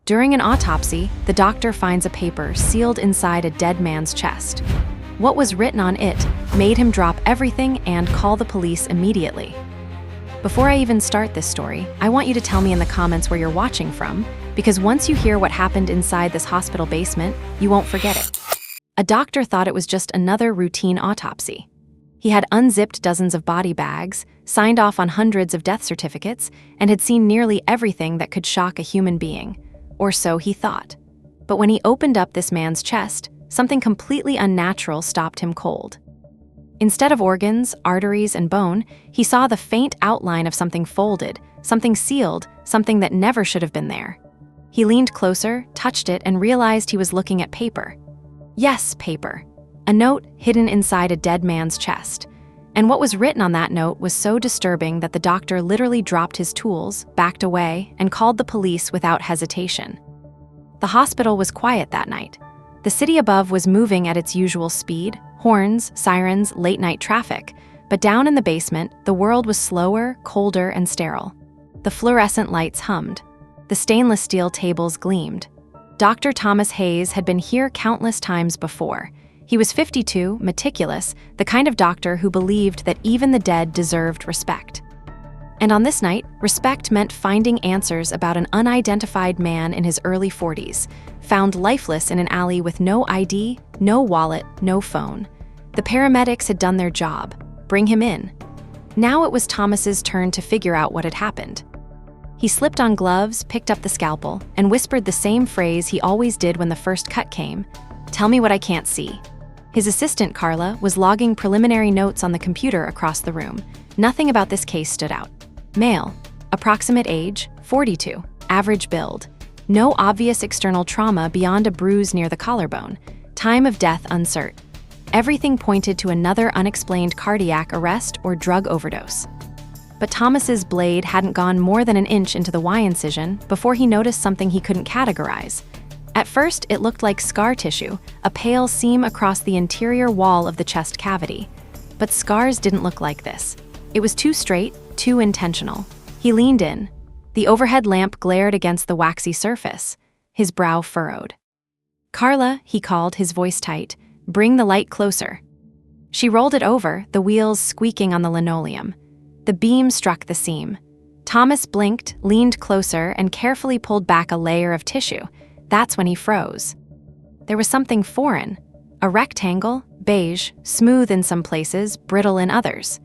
During an autopsy, the doctor finds a paper sealed inside a dead man's chest. What was written on it made him drop everything and call the police immediately. Before I even start this story, I want you to tell me in the comments where you're watching from, because once you hear what happened inside this hospital basement, you won't forget it. A doctor thought it was just another routine autopsy. He had unzipped dozens of body bags, signed off on hundreds of death certificates, and had seen nearly everything that could shock a human being. Or so he thought. But when he opened up this man's chest, something completely unnatural stopped him cold. Instead of organs, arteries, and bone, he saw the faint outline of something folded, something sealed, something that never should have been there. He leaned closer, touched it, and realized he was looking at paper. Yes, paper. A note hidden inside a dead man's chest. And what was written on that note was so disturbing that the doctor literally dropped his tools, backed away, and called the police without hesitation. The hospital was quiet that night. The city above was moving at its usual speed, horns, sirens, late-night traffic, but down in the basement, the world was slower, colder, and sterile. The fluorescent lights hummed. The stainless steel tables gleamed. Dr. Thomas Hayes had been here countless times before. He was 52, meticulous, the kind of doctor who believed that even the dead deserved respect. And on this night, respect meant finding answers about an unidentified man in his early 40s, found lifeless in an alley with no ID, no wallet, no phone. The paramedics had done their job. Bring him in. Now it was Thomas's turn to figure out what had happened. He slipped on gloves, picked up the scalpel, and whispered the same phrase he always did when the first cut came. "Tell me what I can't see." His assistant, Carla, was logging preliminary notes on the computer across the room. Nothing about this case stood out. Male. Approximate age, 42. Average build. No obvious external trauma beyond a bruise near the collarbone. Time of death uncertain. Everything pointed to another unexplained cardiac arrest or drug overdose. But Thomas's blade hadn't gone more than an inch into the Y incision before he noticed something he couldn't categorize. At first, it looked like scar tissue, a pale seam across the interior wall of the chest cavity. But scars didn't look like this. It was too straight, too intentional. He leaned in. The overhead lamp glared against the waxy surface. His brow furrowed. "Carla," he called, his voice tight, "bring the light closer." She rolled it over, the wheels squeaking on the linoleum. The beam struck the seam. Thomas blinked, leaned closer, and carefully pulled back a layer of tissue. That's when he froze. There was something foreign. A rectangle, beige, smooth in some places, brittle in others.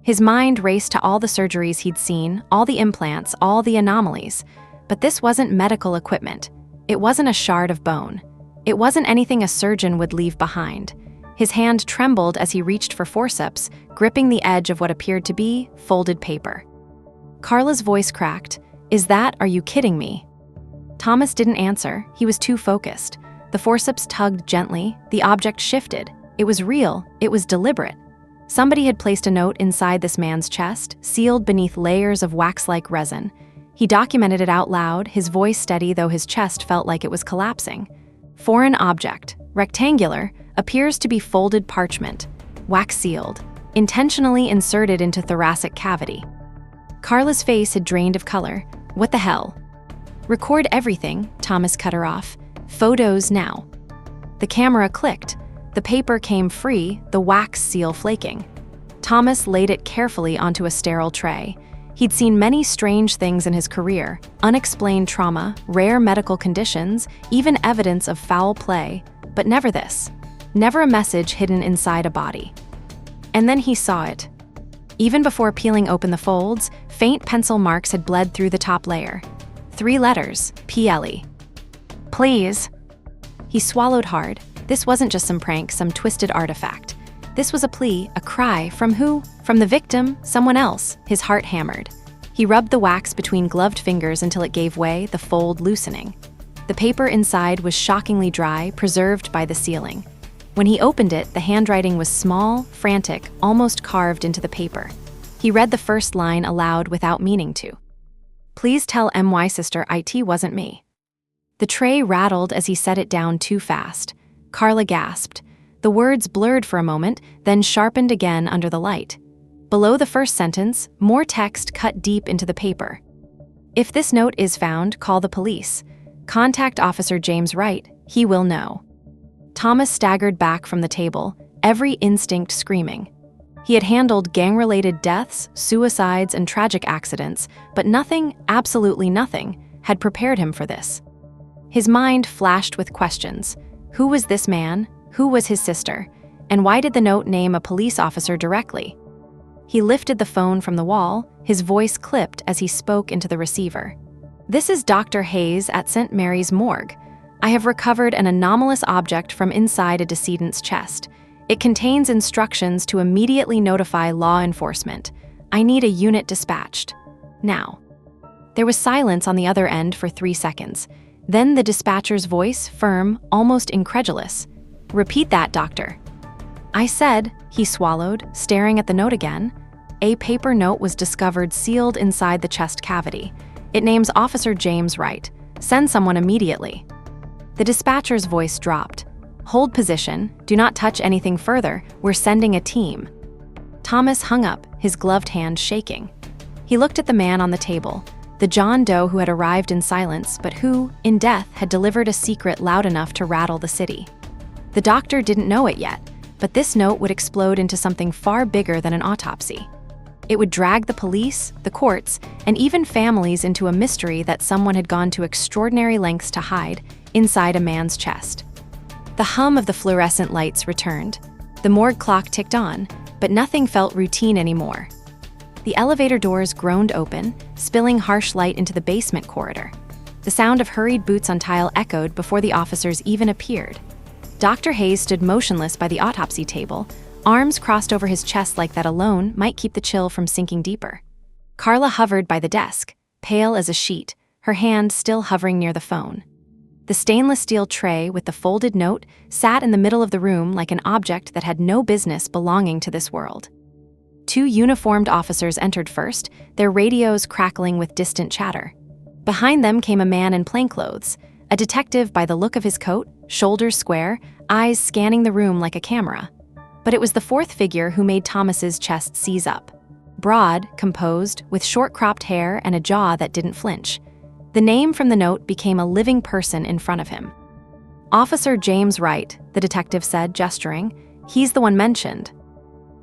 His mind raced to all the surgeries he'd seen, all the implants, all the anomalies. But this wasn't medical equipment. It wasn't a shard of bone. It wasn't anything a surgeon would leave behind. His hand trembled as he reached for forceps, gripping the edge of what appeared to be folded paper. Carla's voice cracked. Are you kidding me?" Thomas didn't answer. He was too focused. The forceps tugged gently. The object shifted. It was real. It was deliberate. Somebody had placed a note inside this man's chest, sealed beneath layers of wax-like resin. He documented it out loud, his voice steady though his chest felt like it was collapsing. Foreign object, rectangular, appears to be folded parchment, wax-sealed, intentionally inserted into thoracic cavity. Carla's face had drained of color. "What the hell?" "Record everything," Thomas cut her off. "Photos now." The camera clicked. The paper came free, the wax seal flaking. Thomas laid it carefully onto a sterile tray. He'd seen many strange things in his career, unexplained trauma, rare medical conditions, even evidence of foul play, but never this. Never a message hidden inside a body. And then he saw it. Even before peeling open the folds, faint pencil marks had bled through the top layer. 3 letters, PLE. "Please." He swallowed hard. This wasn't just some prank, some twisted artifact. This was a plea, a cry, from who? From the victim, someone else. His heart hammered. He rubbed the wax between gloved fingers until it gave way, the fold loosening. The paper inside was shockingly dry, preserved by the sealing. When he opened it, the handwriting was small, frantic, almost carved into the paper. He read the first line aloud without meaning to. "Please tell MY sister IT wasn't me." The tray rattled as he set it down too fast. Carla gasped. The words blurred for a moment, then sharpened again under the light. Below the first sentence, more text cut deep into the paper. "If this note is found, call the police. Contact Officer James Wright, he will know. Thomas staggered back from the table, every instinct screaming. He had handled gang-related deaths, suicides, and tragic accidents, but nothing, absolutely nothing, had prepared him for this. His mind flashed with questions. Who was this man? Who was his sister? And why did the note name a police officer directly? He lifted the phone from the wall, his voice clipped as he spoke into the receiver. "This is Dr. Hayes at St. Mary's Morgue. I have recovered an anomalous object from inside a decedent's chest. It contains instructions to immediately notify law enforcement. I need a unit dispatched. Now." There was silence on the other end for 3 seconds. Then the dispatcher's voice, firm, almost incredulous. "Repeat that, doctor." "I said," he swallowed, staring at the note again. A paper note was discovered sealed inside the chest cavity. It names Officer James Wright. Send someone immediately. The dispatcher's voice dropped. "Hold position. Do not touch anything further. We're sending a team." Thomas hung up, his gloved hand shaking. He looked at the man on the table, the John Doe who had arrived in silence, but who, in death, had delivered a secret loud enough to rattle the city. The doctor didn't know it yet, but this note would explode into something far bigger than an autopsy. It would drag the police, the courts, and even families into a mystery that someone had gone to extraordinary lengths to hide inside a man's chest. The hum of the fluorescent lights returned. The morgue clock ticked on, but nothing felt routine anymore. The elevator doors groaned open, spilling harsh light into the basement corridor. The sound of hurried boots on tile echoed before the officers even appeared. Dr. Hayes stood motionless by the autopsy table, arms crossed over his chest like that alone might keep the chill from sinking deeper. Carla hovered by the desk, pale as a sheet, her hand still hovering near the phone. The stainless steel tray with the folded note sat in the middle of the room like an object that had no business belonging to this world. 2 uniformed officers entered first, their radios crackling with distant chatter. Behind them came a man in plainclothes, a detective by the look of his coat, shoulders square, eyes scanning the room like a camera. But it was the 4th figure who made Thomas's chest seize up. Broad, composed, with short-cropped hair and a jaw that didn't flinch. The name from the note became a living person in front of him. "Officer James Wright," the detective said, gesturing. "He's the one mentioned."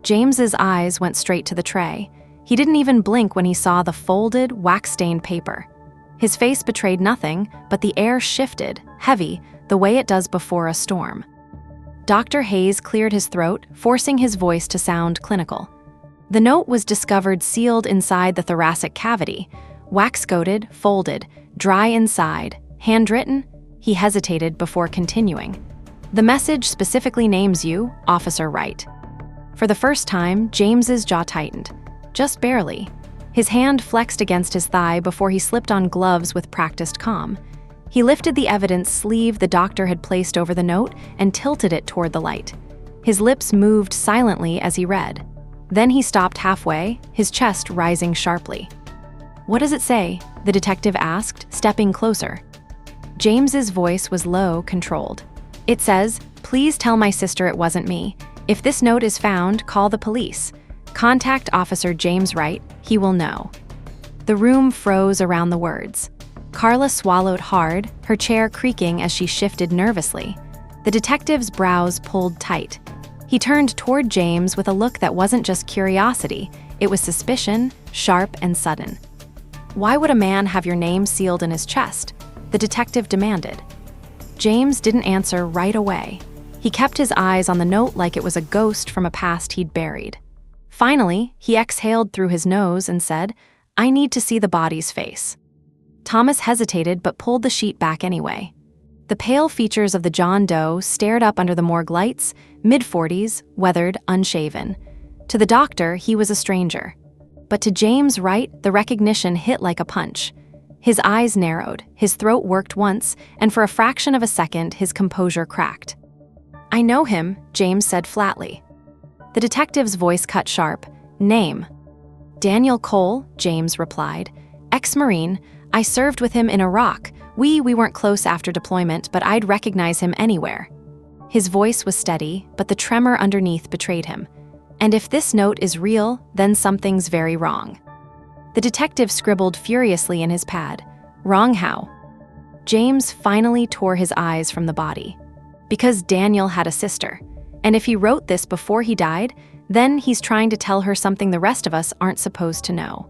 James's eyes went straight to the tray. He didn't even blink when he saw the folded, wax-stained paper. His face betrayed nothing, but the air shifted, heavy, the way it does before a storm. Dr. Hayes cleared his throat, forcing his voice to sound clinical. The note was discovered sealed inside the thoracic cavity, wax-coated, folded, dry inside, handwritten. He hesitated before continuing. "The message specifically names you, Officer Wright." For the first time, James's jaw tightened. Just barely. His hand flexed against his thigh before he slipped on gloves with practiced calm. He lifted the evidence sleeve the doctor had placed over the note and tilted it toward the light. His lips moved silently as he read. Then he stopped halfway, his chest rising sharply. "What does it say?" the detective asked, stepping closer. James's voice was low, controlled. "It says, 'Please tell my sister it wasn't me. If this note is found, call the police. Contact Officer James Wright, he will know.'" The room froze around the words. Carla swallowed hard, her chair creaking as she shifted nervously. The detective's brows pulled tight. He turned toward James with a look that wasn't just curiosity, it was suspicion, sharp and sudden. "Why would a man have your name sealed in his chest?" the detective demanded. James didn't answer right away. He kept his eyes on the note like it was a ghost from a past he'd buried. Finally, he exhaled through his nose and said, "I need to see the body's face." Thomas hesitated but pulled the sheet back anyway. The pale features of the John Doe stared up under the morgue lights, mid-40s, weathered, unshaven. To the doctor, he was a stranger. But to James Wright, the recognition hit like a punch. His eyes narrowed, his throat worked once, and for a fraction of a second, his composure cracked. "I know him," James said flatly. The detective's voice cut sharp. "Name?" "Daniel Cole," James replied. "Ex-Marine. I served with him in Iraq. We weren't close after deployment, but I'd recognize him anywhere." His voice was steady, but the tremor underneath betrayed him. "And if this note is real, then something's very wrong." The detective scribbled furiously in his pad. "Wrong how?" James finally tore his eyes from the body. Because Daniel had a sister, and if he wrote this before he died, then he's trying to tell her something the rest of us aren't supposed to know.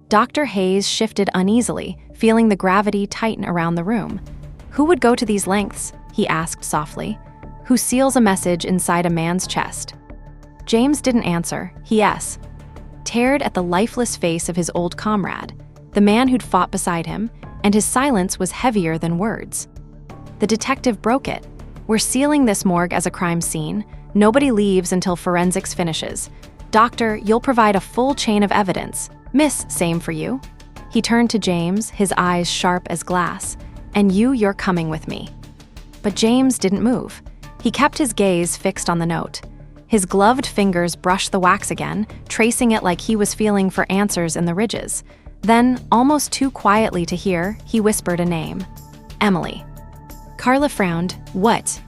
Dr. Hayes shifted uneasily, feeling the gravity tighten around the room. Who would go to these lengths? He asked softly. Who seals a message inside a man's chest? James didn't answer. He stared at the lifeless face of his old comrade, the man who'd fought beside him, and his silence was heavier than words. The detective broke it. We're sealing this morgue as a crime scene. Nobody leaves until forensics finishes. Doctor, you'll provide a full chain of evidence. Miss, same for you. He turned to James, his eyes sharp as glass. And you're coming with me. But James didn't move. He kept his gaze fixed on the note. His gloved fingers brushed the wax again, tracing it like he was feeling for answers in the ridges. Then, almost too quietly to hear, he whispered a name. Emily. Carla frowned. What?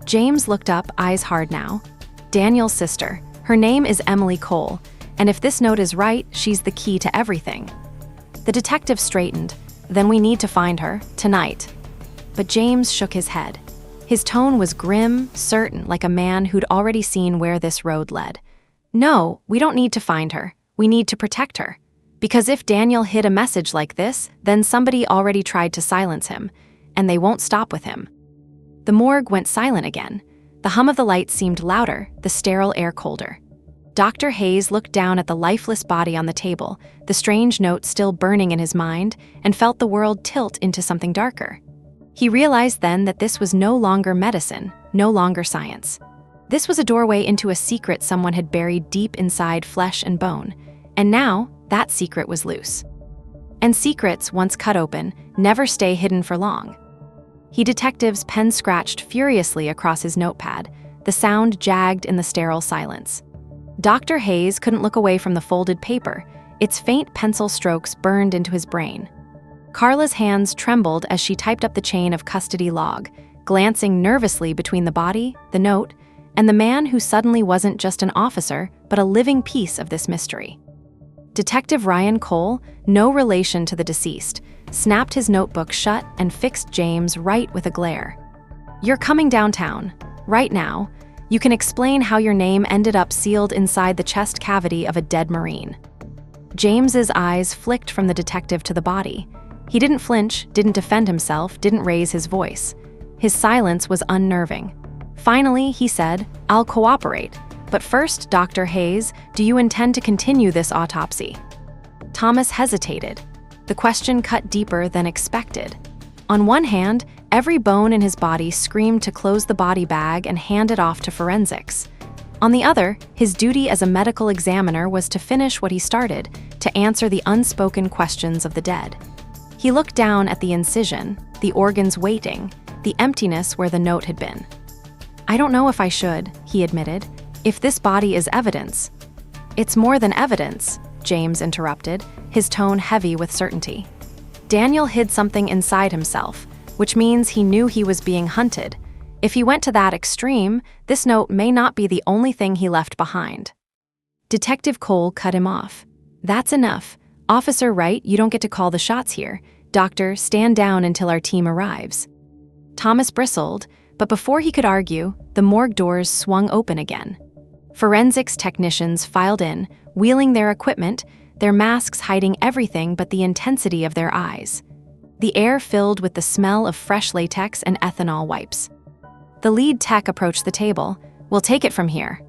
James looked up, eyes hard now. Daniel's sister. Her name is Emily Cole, and if this note is right, she's the key to everything. The detective straightened. Then we need to find her, tonight. But James shook his head. His tone was grim, certain, like a man who'd already seen where this road led. No, we don't need to find her. We need to protect her. Because if Daniel hid a message like this, then somebody already tried to silence him, and they won't stop with him. The morgue went silent again. The hum of the lights seemed louder, the sterile air colder. Dr. Hayes looked down at the lifeless body on the table, the strange note still burning in his mind, and felt the world tilt into something darker. He realized then that this was no longer medicine, no longer science. This was a doorway into a secret someone had buried deep inside flesh and bone, and now that secret was loose. And secrets, once cut open, never stay hidden for long. He detective's pen scratched furiously across his notepad, the sound jagged in the sterile silence. Dr. Hayes couldn't look away from the folded paper. Its faint pencil strokes burned into his brain. Carla's hands trembled as she typed up the chain of custody log, glancing nervously between the body, the note, and the man who suddenly wasn't just an officer, but a living piece of this mystery. Detective Ryan Cole, no relation to the deceased, snapped his notebook shut and fixed James right with a glare. You're coming downtown. Right now. You can explain how your name ended up sealed inside the chest cavity of a dead Marine. James's eyes flicked from the detective to the body. He didn't flinch, didn't defend himself, didn't raise his voice. His silence was unnerving. Finally, he said, I'll cooperate. But first, Dr. Hayes, do you intend to continue this autopsy? Thomas hesitated. The question cut deeper than expected. On one hand, every bone in his body screamed to close the body bag and hand it off to forensics. On the other, his duty as a medical examiner was to finish what he started, to answer the unspoken questions of the dead. He looked down at the incision, the organs waiting, the emptiness where the note had been. I don't know if I should, he admitted. If this body is evidence. It's more than evidence, James interrupted, his tone heavy with certainty. Daniel hid something inside himself, which means he knew he was being hunted. If he went to that extreme, this note may not be the only thing he left behind. Detective Cole cut him off. That's enough. Officer Wright, you don't get to call the shots here. Doctor, stand down until our team arrives. Thomas bristled, but before he could argue, the morgue doors swung open again. Forensics technicians filed in, wheeling their equipment, their masks hiding everything but the intensity of their eyes. The air filled with the smell of fresh latex and ethanol wipes. The lead tech approached the table. We'll take it from here.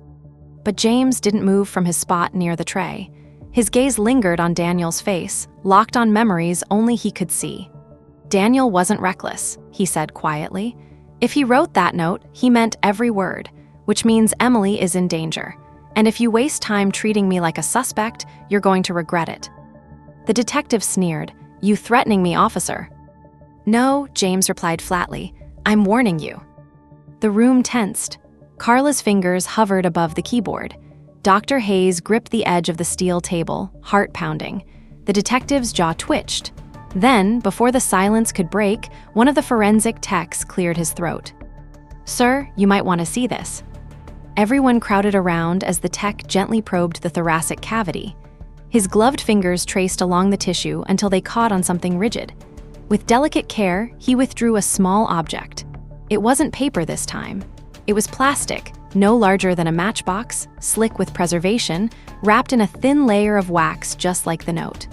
But James didn't move from his spot near the tray. His gaze lingered on Daniel's face, locked on memories only he could see. Daniel wasn't reckless, he said quietly. If he wrote that note, he meant every word, which means Emily is in danger. And if you waste time treating me like a suspect, you're going to regret it. The detective sneered. You threatening me, officer? No, James replied flatly. I'm warning you. The room tensed. Carla's fingers hovered above the keyboard. Dr. Hayes gripped the edge of the steel table, heart pounding. The detective's jaw twitched. Then, before the silence could break, one of the forensic techs cleared his throat. Sir, you might want to see this. Everyone crowded around as the tech gently probed the thoracic cavity. His gloved fingers traced along the tissue until they caught on something rigid. With delicate care, he withdrew a small object. It wasn't paper this time. It was plastic, no larger than a matchbox, slick with preservation, wrapped in a thin layer of wax just like the note.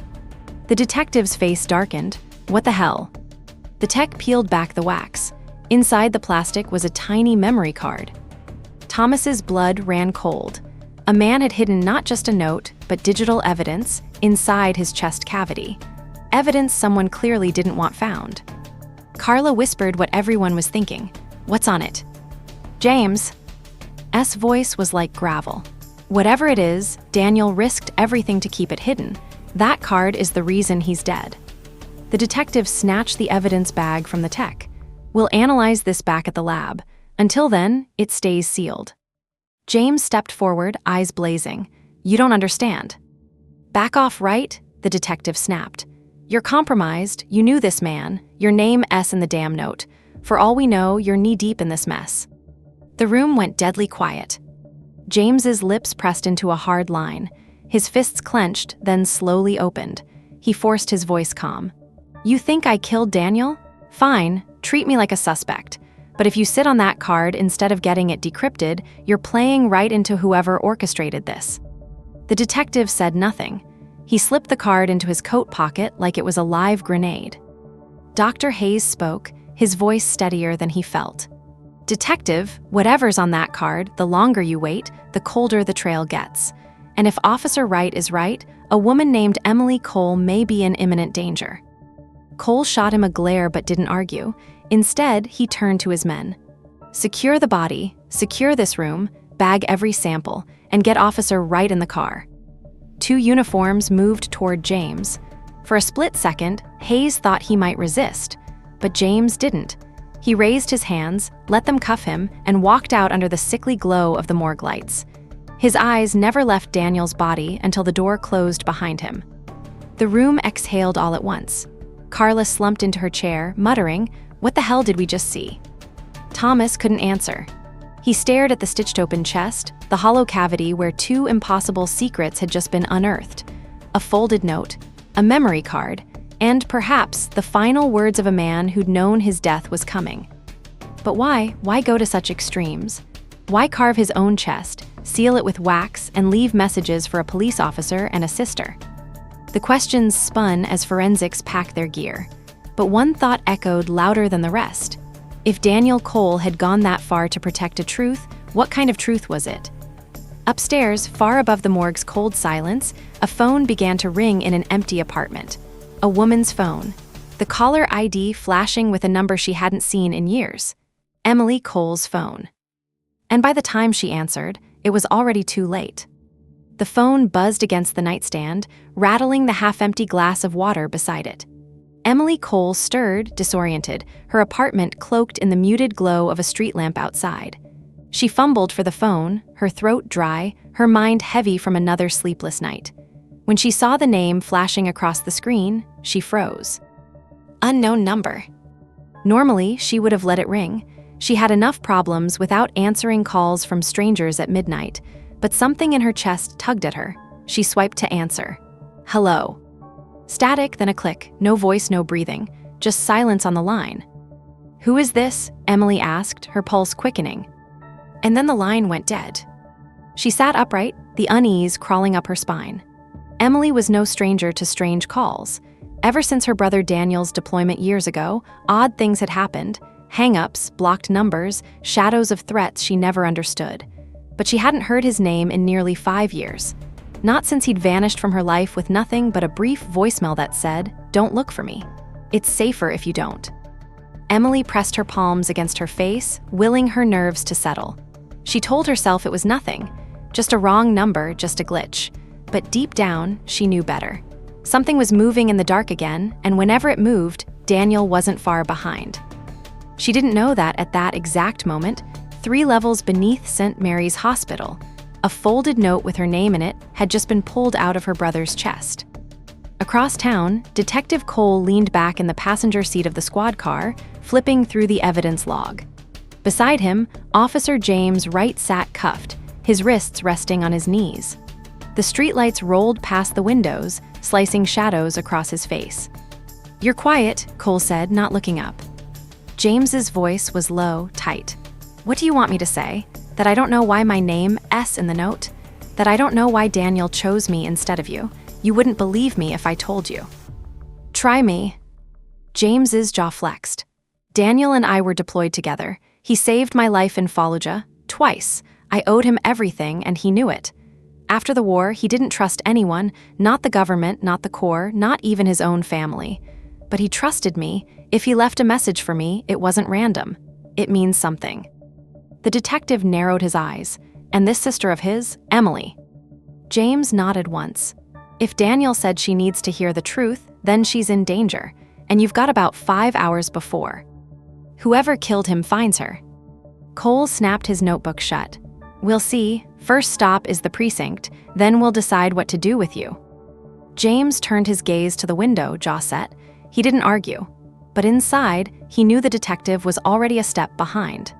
The detective's face darkened. What the hell? The tech peeled back the wax. Inside the plastic was a tiny memory card. Thomas's blood ran cold. A man had hidden not just a note, but digital evidence inside his chest cavity. Evidence someone clearly didn't want found. Carla whispered what everyone was thinking. What's on it? James. S' voice was like gravel. Whatever it is, Daniel risked everything to keep it hidden. That card is the reason he's dead. The detective snatched the evidence bag from the tech. We'll analyze this back at the lab. Until then, it stays sealed. James stepped forward, eyes blazing. You don't understand. Back off, right? The detective snapped. You're compromised. You knew this man. Your name S in the damn note. For all we know, you're knee-deep in this mess. The room went deadly quiet. James's lips pressed into a hard line. His fists clenched, then slowly opened. He forced his voice calm. You think I killed Daniel? Fine, treat me like a suspect. But if you sit on that card instead of getting it decrypted, you're playing right into whoever orchestrated this. The detective said nothing. He slipped the card into his coat pocket like it was a live grenade. Dr. Hayes spoke, his voice steadier than he felt. Detective, whatever's on that card, the longer you wait, the colder the trail gets. And if Officer Wright is right, a woman named Emily Cole may be in imminent danger. Cole shot him a glare but didn't argue. Instead, he turned to his men. Secure the body, secure this room, bag every sample, and get Officer Wright in the car. 2 uniforms moved toward James. For a split second, Hayes thought he might resist, but James didn't. He raised his hands, let them cuff him, and walked out under the sickly glow of the morgue lights. His eyes never left Daniel's body until the door closed behind him. The room exhaled all at once. Carla slumped into her chair, muttering, "What the hell did we just see?" Thomas couldn't answer. He stared at the stitched-open chest, the hollow cavity where 2 impossible secrets had just been unearthed. A folded note, a memory card, and perhaps the final words of a man who'd known his death was coming. But why? Why go to such extremes? Why carve his own chest, seal it with wax, and leave messages for a police officer and a sister? The questions spun as forensics packed their gear. But one thought echoed louder than the rest. If Daniel Cole had gone that far to protect a truth, what kind of truth was it? Upstairs, far above the morgue's cold silence, a phone began to ring in an empty apartment. A woman's phone. The caller ID flashing with a number she hadn't seen in years. Emily Cole's phone. And by the time she answered, it was already too late. The phone buzzed against the nightstand, rattling the half-empty glass of water beside it. Emily Cole stirred, disoriented, her apartment cloaked in the muted glow of a street lamp outside. She fumbled for the phone, her throat dry, her mind heavy from another sleepless night. When she saw the name flashing across the screen, she froze. Unknown number. Normally, she would have let it ring. She had enough problems without answering calls from strangers at midnight, but something in her chest tugged at her. She swiped to answer. Hello. Static, then a click, no voice, no breathing, just silence on the line. Who is this? Emily asked, her pulse quickening. And then the line went dead. She sat upright, the unease crawling up her spine. Emily was no stranger to strange calls. Ever since her brother Daniel's deployment years ago, odd things had happened. Hang-ups, blocked numbers, shadows of threats she never understood. But she hadn't heard his name in nearly 5 years. Not since he'd vanished from her life with nothing but a brief voicemail that said, "Don't look for me. It's safer if you don't." Emily pressed her palms against her face, willing her nerves to settle. She told herself it was nothing, just a wrong number, just a glitch. But deep down, she knew better. Something was moving in the dark again, and whenever it moved, Daniel wasn't far behind. She didn't know that at that exact moment, 3 levels beneath St. Mary's Hospital, a folded note with her name in it had just been pulled out of her brother's chest. Across town, Detective Cole leaned back in the passenger seat of the squad car, flipping through the evidence log. Beside him, Officer James Wright sat cuffed, his wrists resting on his knees. The streetlights rolled past the windows, slicing shadows across his face. "You're quiet," Cole said, not looking up. James's voice was low, tight. "What do you want me to say? That I don't know why my name S in the note? That I don't know why Daniel chose me instead of you? You wouldn't believe me if I told you." "Try me." James's jaw flexed. "Daniel and I were deployed together. He saved my life in Fallujah, twice. I owed him everything, and he knew it. After the war, he didn't trust anyone, not the government, not the Corps, not even his own family. But he trusted me. If he left a message for me, it wasn't random. It means something." The detective narrowed his eyes. "And this sister of his, Emily?" James nodded once. "If Daniel said she needs to hear the truth, then she's in danger, and you've got about 5 hours before. Whoever killed him finds her." Cole snapped his notebook shut. "We'll see. First stop is the precinct, then we'll decide what to do with you." James turned his gaze to the window, jaw set. He didn't argue. But inside, he knew the detective was already a step behind.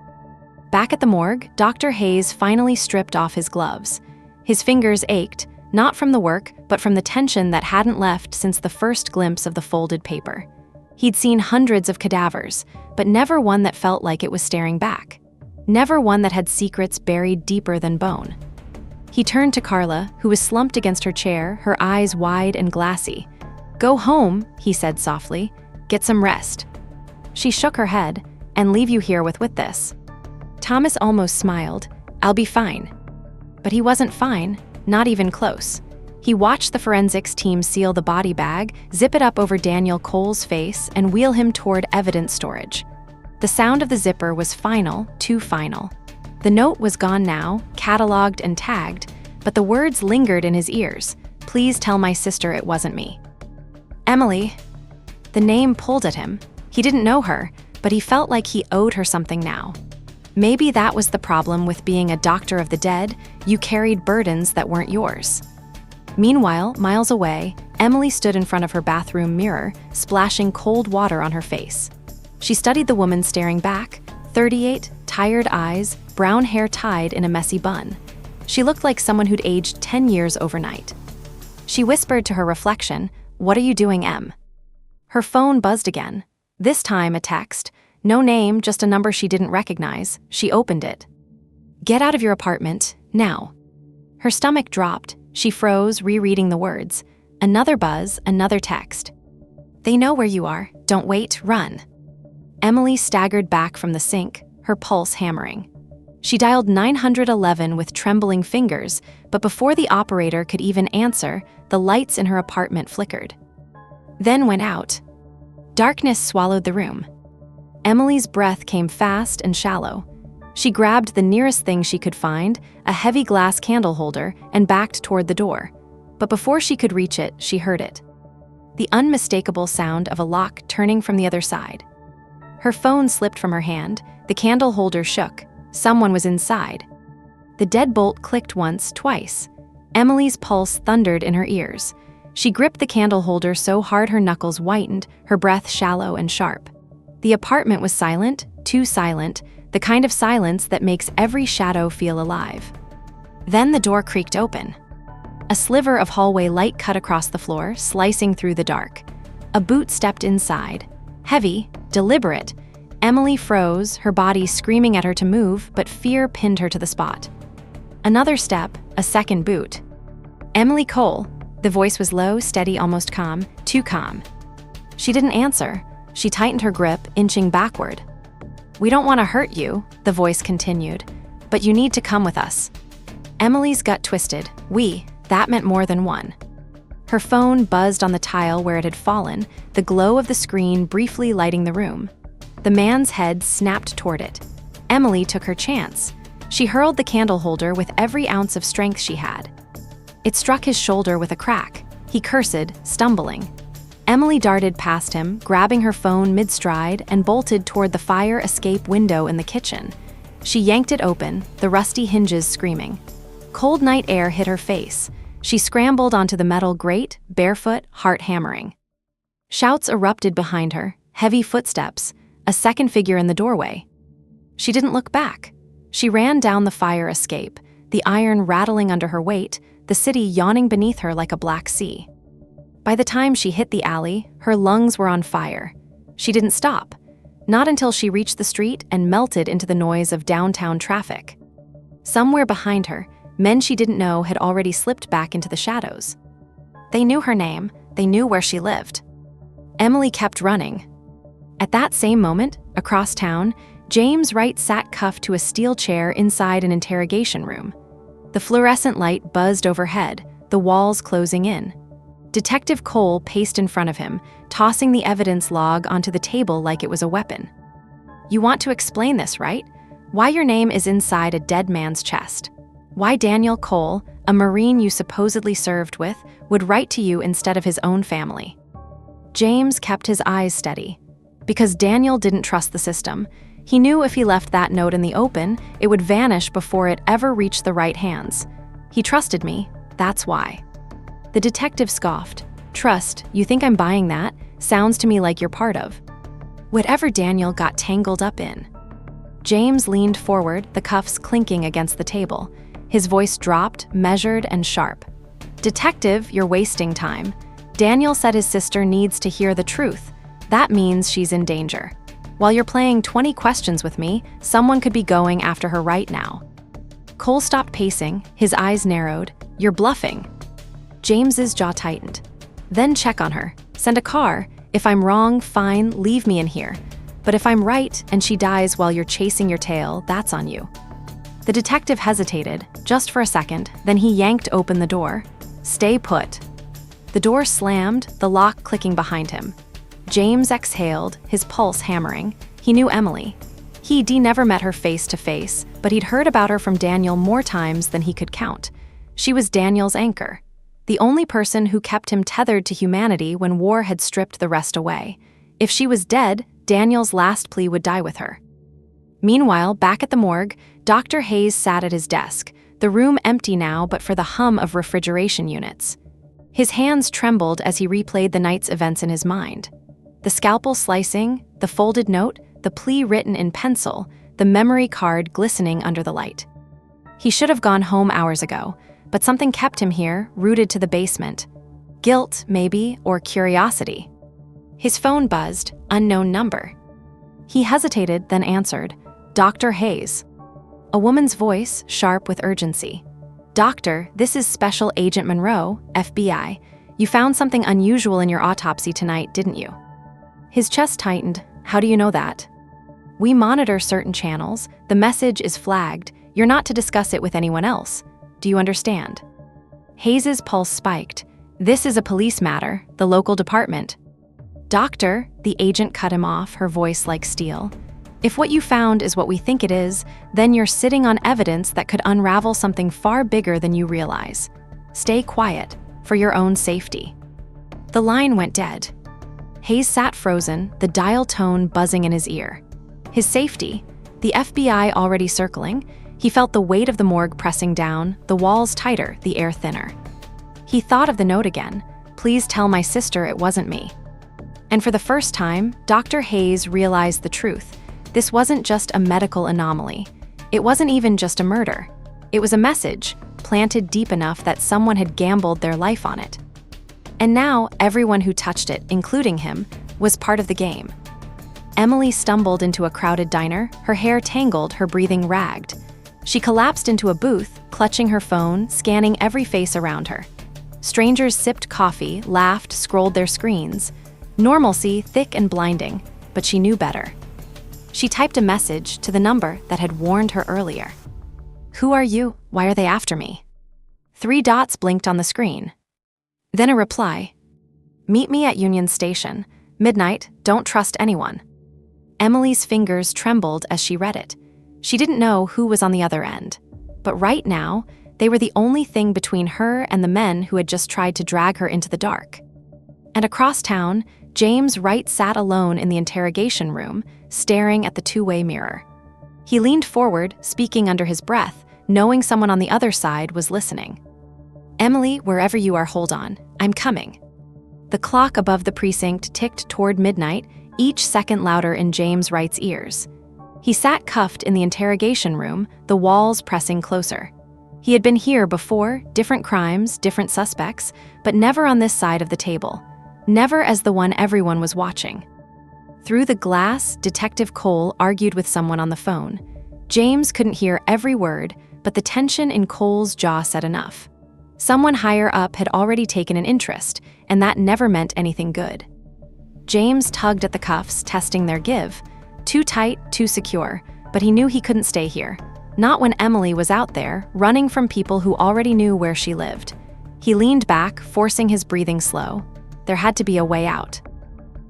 Back at the morgue, Dr. Hayes finally stripped off his gloves. His fingers ached, not from the work, but from the tension that hadn't left since the first glimpse of the folded paper. He'd seen hundreds of cadavers, but never one that felt like it was staring back. Never one that had secrets buried deeper than bone. He turned to Carla, who was slumped against her chair, her eyes wide and glassy. "Go home," he said softly. "Get some rest." She shook her head. "And leave you here with this." Thomas almost smiled. "I'll be fine." But he wasn't fine, not even close. He watched the forensics team seal the body bag, zip it up over Daniel Cole's face, and wheel him toward evidence storage. The sound of the zipper was final, too final. The note was gone now, cataloged and tagged, but the words lingered in his ears. "Please tell my sister it wasn't me." "Emily." The name pulled at him. He didn't know her, but he felt like he owed her something now. Maybe that was the problem with being a doctor of the dead. You carried burdens that weren't yours. Meanwhile, miles away, Emily stood in front of her bathroom mirror, splashing cold water on her face. She studied the woman staring back, 38, tired eyes, brown hair tied in a messy bun. She looked like someone who'd aged 10 years overnight. She whispered to her reflection, "What are you doing, Em?" Her phone buzzed again. This time a text. No name, just a number she didn't recognize. She opened it. "Get out of your apartment, now." Her stomach dropped. She froze, rereading the words. Another buzz, another text. "They know where you are. Don't wait, run." Emily staggered back from the sink, her pulse hammering. She dialed 911 with trembling fingers, but before the operator could even answer, the lights in her apartment flickered. Then went out. Darkness swallowed the room. Emily's breath came fast and shallow. She grabbed the nearest thing she could find, a heavy glass candle holder, and backed toward the door. But before she could reach it, she heard it. The unmistakable sound of a lock turning from the other side. Her phone slipped from her hand, the candle holder shook. Someone was inside. The deadbolt clicked once, twice. Emily's pulse thundered in her ears. She gripped the candle holder so hard her knuckles whitened, her breath shallow and sharp. The apartment was silent, too silent, the kind of silence that makes every shadow feel alive. Then the door creaked open. A sliver of hallway light cut across the floor, slicing through the dark. A boot stepped inside. Heavy, deliberate. Emily froze, her body screaming at her to move, but fear pinned her to the spot. Another step, a second boot. "Emily Cole." The voice was low, steady, almost calm, too calm. She didn't answer. She tightened her grip, inching backward. "We don't want to hurt you," the voice continued, "but you need to come with us." Emily's gut twisted. That meant more than one. Her phone buzzed on the tile where it had fallen, the glow of the screen briefly lighting the room. The man's head snapped toward it. Emily took her chance. She hurled the candle holder with every ounce of strength she had. It struck his shoulder with a crack. He cursed, stumbling. Emily darted past him, grabbing her phone mid-stride, and bolted toward the fire escape window in the kitchen. She yanked it open, the rusty hinges screaming. Cold night air hit her face. She scrambled onto the metal grate, barefoot, heart hammering. Shouts erupted behind her, heavy footsteps, a second figure in the doorway. She didn't look back. She ran down the fire escape, the iron rattling under her weight, the city yawning beneath her like a black sea. By the time she hit the alley, her lungs were on fire. She didn't stop, not until she reached the street and melted into the noise of downtown traffic. Somewhere behind her, men she didn't know had already slipped back into the shadows. They knew her name, they knew where she lived. Emily kept running. At that same moment, across town, James Wright sat cuffed to a steel chair inside an interrogation room. The fluorescent light buzzed overhead, the walls closing in. Detective Cole paced in front of him, tossing the evidence log onto the table like it was a weapon. "You want to explain this, right? Why your name is inside a dead man's chest? Why Daniel Cole, a Marine you supposedly served with, would write to you instead of his own family?" James kept his eyes steady. Because Daniel didn't trust the system, he knew if he left that note in the open, it would vanish before it ever reached the right hands. "He trusted me, that's why." The detective scoffed. "Trust, you think I'm buying that? Sounds to me like you're part of whatever Daniel got tangled up in." James leaned forward, the cuffs clinking against the table. His voice dropped, measured and sharp. "Detective, you're wasting time. Daniel said his sister needs to hear the truth. That means she's in danger. While you're playing 20 questions with me, someone could be going after her right now." Cole stopped pacing, his eyes narrowed. "You're bluffing." James's jaw tightened. "Then check on her. Send a car. If I'm wrong, fine, leave me in here. But if I'm right and she dies while you're chasing your tail, that's on you." The detective hesitated, just for a second, then he yanked open the door. "Stay put." The door slammed, the lock clicking behind him. James exhaled, his pulse hammering. He knew Emily. He'd never met her face to face, but he'd heard about her from Daniel more times than he could count. She was Daniel's anchor, the only person who kept him tethered to humanity when war had stripped the rest away. If she was dead, Daniel's last plea would die with her. Meanwhile, back at the morgue, Dr. Hayes sat at his desk, the room empty now but for the hum of refrigeration units. His hands trembled as he replayed the night's events in his mind. The scalpel slicing, the folded note, the plea written in pencil, the memory card glistening under the light. He should have gone home hours ago, but something kept him here, rooted to the basement. Guilt, maybe, or curiosity. His phone buzzed, unknown number. He hesitated, then answered, "Dr. Hayes." A woman's voice, sharp with urgency. "Doctor, this is Special Agent Monroe, FBI. You found something unusual in your autopsy tonight, didn't you?" His chest tightened. "How do you know that?" "We monitor certain channels. The message is flagged. You're not to discuss it with anyone else. Do you understand?" Hayes's pulse spiked. "This is a police matter, the local department." "Doctor," the agent cut him off, her voice like steel. "If what you found is what we think it is, then you're sitting on evidence that could unravel something far bigger than you realize. Stay quiet, for your own safety." The line went dead. Hayes sat frozen, the dial tone buzzing in his ear. His safety, the FBI already circling, he felt the weight of the morgue pressing down, the walls tighter, the air thinner. He thought of the note again. "Please tell my sister it wasn't me." And for the first time, Dr. Hayes realized the truth. This wasn't just a medical anomaly. It wasn't even just a murder. It was a message, planted deep enough that someone had gambled their life on it. And now, everyone who touched it, including him, was part of the game. Emily stumbled into a crowded diner, her hair tangled, her breathing ragged. She collapsed into a booth, clutching her phone, scanning every face around her. Strangers sipped coffee, laughed, scrolled their screens. Normalcy thick and blinding, but she knew better. She typed a message to the number that had warned her earlier. "Who are you? Why are they after me?" 3 dots blinked on the screen. Then a reply. "Meet me at Union Station. Midnight, don't trust anyone." Emily's fingers trembled as she read it. She didn't know who was on the other end. But right now, they were the only thing between her and the men who had just tried to drag her into the dark. And across town, James Wright sat alone in the interrogation room, staring at the two-way mirror. He leaned forward, speaking under his breath, knowing someone on the other side was listening. "Emily, wherever you are, hold on. I'm coming." The clock above the precinct ticked toward midnight, each second louder in James Wright's ears. He sat cuffed in the interrogation room, the walls pressing closer. He had been here before, different crimes, different suspects, but never on this side of the table. Never as the one everyone was watching. Through the glass, Detective Cole argued with someone on the phone. James couldn't hear every word, but the tension in Cole's jaw said enough. Someone higher up had already taken an interest, and that never meant anything good. James tugged at the cuffs, testing their give. Too tight, too secure, but he knew he couldn't stay here. Not when Emily was out there, running from people who already knew where she lived. He leaned back, forcing his breathing slow. There had to be a way out.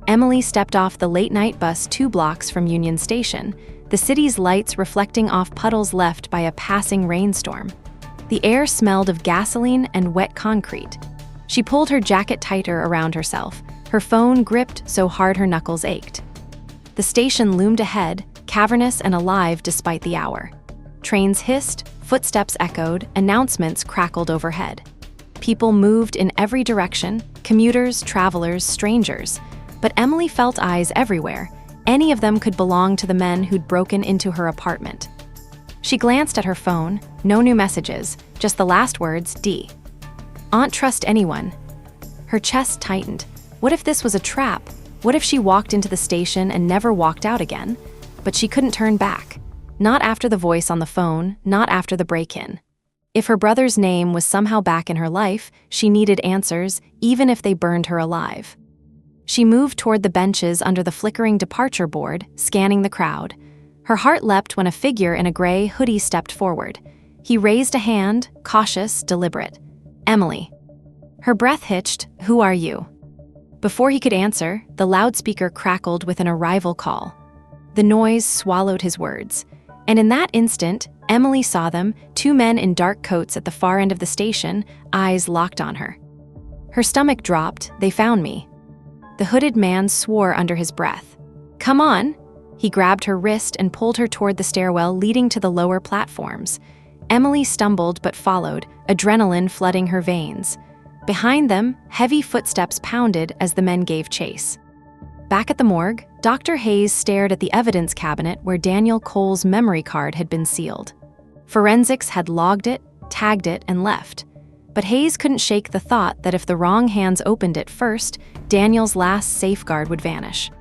Emily stepped off the late-night bus 2 blocks from Union Station, the city's lights reflecting off puddles left by a passing rainstorm. The air smelled of gasoline and wet concrete. She pulled her jacket tighter around herself, her phone gripped so hard her knuckles ached. The station loomed ahead, cavernous and alive despite the hour. Trains hissed, footsteps echoed, announcements crackled overhead. People moved in every direction, commuters, travelers, strangers. But Emily felt eyes everywhere. Any of them could belong to the men who'd broken into her apartment. She glanced at her phone, no new messages, just the last words, D. "Aunt trust anyone." Her chest tightened. What if this was a trap? What if she walked into the station and never walked out again? But she couldn't turn back. Not after the voice on the phone, not after the break-in. If her brother's name was somehow back in her life, she needed answers, even if they burned her alive. She moved toward the benches under the flickering departure board, scanning the crowd. Her heart leapt when a figure in a gray hoodie stepped forward. He raised a hand, cautious, deliberate. "Emily." Her breath hitched. "Who are you?" Before he could answer, the loudspeaker crackled with an arrival call. The noise swallowed his words. And in that instant, Emily saw them, 2 men in dark coats at the far end of the station, eyes locked on her. Her stomach dropped. "They found me." The hooded man swore under his breath. "Come on." He grabbed her wrist and pulled her toward the stairwell leading to the lower platforms. Emily stumbled but followed, adrenaline flooding her veins. Behind them, heavy footsteps pounded as the men gave chase. Back at the morgue, Dr. Hayes stared at the evidence cabinet where Daniel Cole's memory card had been sealed. Forensics had logged it, tagged it, and left. But Hayes couldn't shake the thought that if the wrong hands opened it first, Daniel's last safeguard would vanish.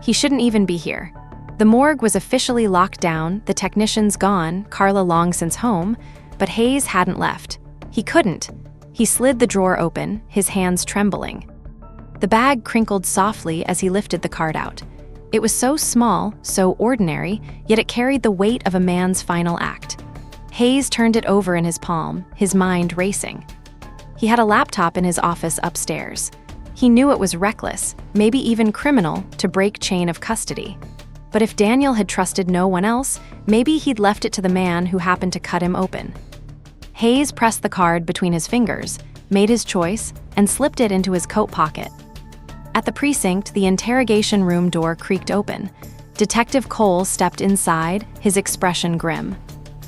He shouldn't even be here. The morgue was officially locked down, the technicians gone, Carla long since home, but Hayes hadn't left. He couldn't. He slid the drawer open, his hands trembling. The bag crinkled softly as he lifted the card out. It was so small, so ordinary, yet it carried the weight of a man's final act. Hayes turned it over in his palm, his mind racing. He had a laptop in his office upstairs. He knew it was reckless, maybe even criminal, to break chain of custody. But if Daniel had trusted no one else, maybe he'd left it to the man who happened to cut him open. Hayes pressed the card between his fingers, made his choice, and slipped it into his coat pocket. At the precinct, the interrogation room door creaked open. Detective Cole stepped inside, his expression grim.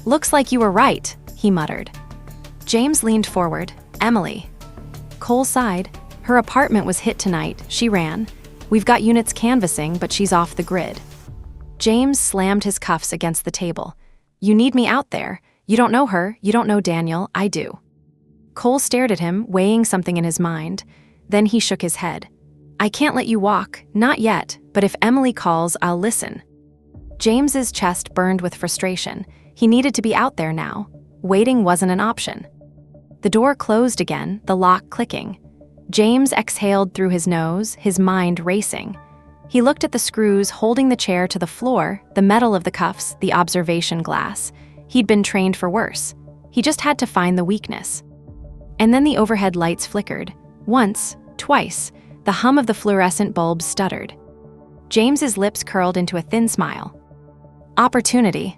"Looks like you were right," he muttered. James leaned forward. "Emily." Cole sighed. "Her apartment was hit tonight. She ran. We've got units canvassing, but she's off the grid." James slammed his cuffs against the table. "You need me out there. You don't know her. You don't know Daniel. I do." Cole stared at him, weighing something in his mind. Then he shook his head. "I can't let you walk. Not yet. But if Emily calls, I'll listen." James's chest burned with frustration. He needed to be out there now. Waiting wasn't an option. The door closed again, the lock clicking. James exhaled through his nose, his mind racing. He looked at the screws holding the chair to the floor, the metal of the cuffs, the observation glass. He'd been trained for worse. He just had to find the weakness. And then the overhead lights flickered. Once, twice, the hum of the fluorescent bulbs stuttered. James's lips curled into a thin smile. Opportunity.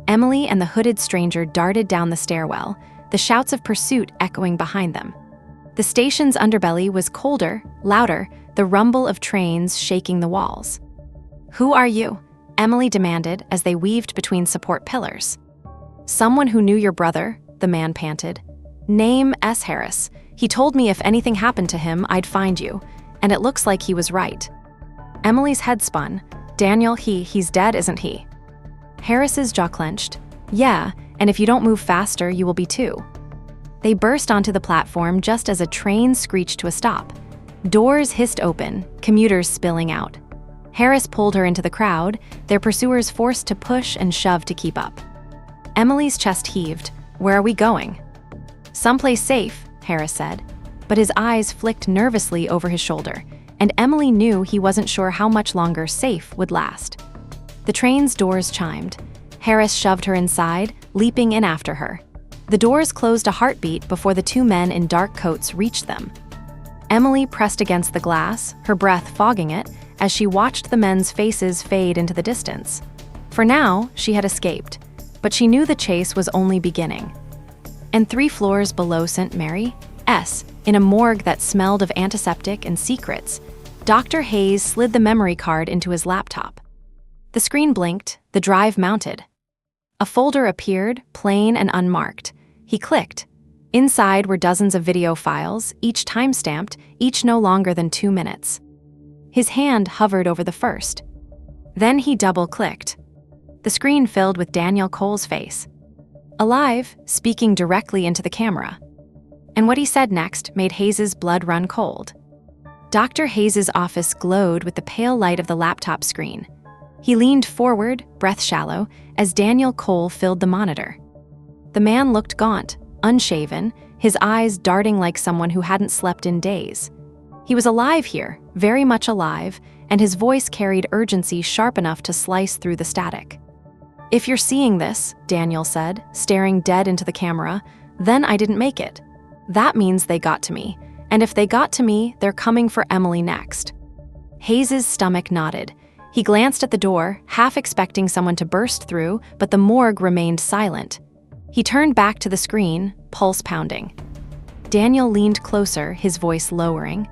Emily and the hooded stranger darted down the stairwell, the shouts of pursuit echoing behind them. The station's underbelly was colder, louder, the rumble of trains shaking the walls. "Who are you?" Emily demanded as they weaved between support pillars. "Someone who knew your brother," the man panted. "Name S. Harris. He told me if anything happened to him, I'd find you, and it looks like he was right." Emily's head spun. "Daniel, he's dead, isn't he?" Harris's jaw clenched. "Yeah, and if you don't move faster, you will be too. They burst onto the platform just as a train screeched to a stop. Doors hissed open, commuters spilling out. Harris pulled her into the crowd, their pursuers forced to push and shove to keep up. Emily's chest heaved. "Where are we going?" "Someplace safe," Harris said, but his eyes flicked nervously over his shoulder, and Emily knew he wasn't sure how much longer safe would last. The train's doors chimed. Harris shoved her inside, leaping in after her. The doors closed a heartbeat before the two men in dark coats reached them. Emily pressed against the glass, her breath fogging it, as she watched the men's faces fade into the distance. For now, she had escaped, but she knew the chase was only beginning. And 3 floors below St. Mary's, in a morgue that smelled of antiseptic and secrets, Dr. Hayes slid the memory card into his laptop. The screen blinked, the drive mounted. A folder appeared, plain and unmarked. He clicked. Inside were dozens of video files, each time-stamped, each no longer than 2 minutes. His hand hovered over the first. Then he double-clicked. The screen filled with Daniel Cole's face. Alive, speaking directly into the camera. And what he said next made Hayes's blood run cold. Dr. Hayes's office glowed with the pale light of the laptop screen. He leaned forward, breath shallow, as Daniel Cole filled the monitor. The man looked gaunt, unshaven, his eyes darting like someone who hadn't slept in days. He was alive here, very much alive, and his voice carried urgency sharp enough to slice through the static. "If you're seeing this," Daniel said, staring dead into the camera, "then I didn't make it. That means they got to me, and if they got to me, they're coming for Emily next." Hayes's stomach knotted. He glanced at the door, half expecting someone to burst through, but the morgue remained silent. He turned back to the screen, pulse pounding. Daniel leaned closer, his voice lowering.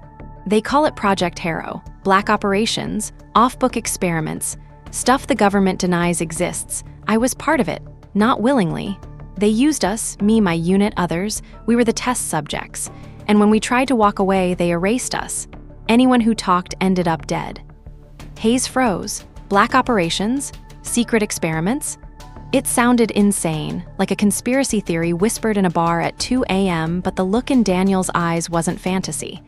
"They call it Project Harrow, black operations, off-book experiments, stuff the government denies exists. I was part of it, not willingly. They used us, me, my unit, others. We were the test subjects. And when we tried to walk away, they erased us. Anyone who talked ended up dead." Hayes froze. Black operations? Secret experiments? It sounded insane, like a conspiracy theory whispered in a bar at 2 a.m., but the look in Daniel's eyes wasn't fantasy.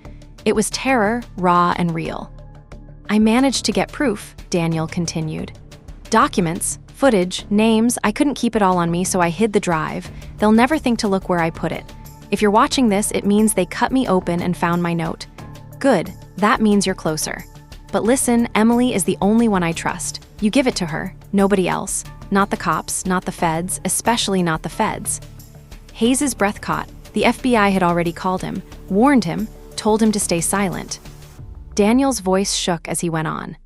It was terror, raw and real. "I managed to get proof," Daniel continued. "Documents, footage, names. I couldn't keep it all on me, so I hid the drive. They'll never think to look where I put it. If you're watching this, it means they cut me open and found my note. Good, that means you're closer. But listen, Emily is the only one I trust. You give it to her, nobody else. Not the cops, not the feds, especially not the feds." Hayes's breath caught. The FBI had already called him, warned him, told him to stay silent. Daniel's voice shook as he went on.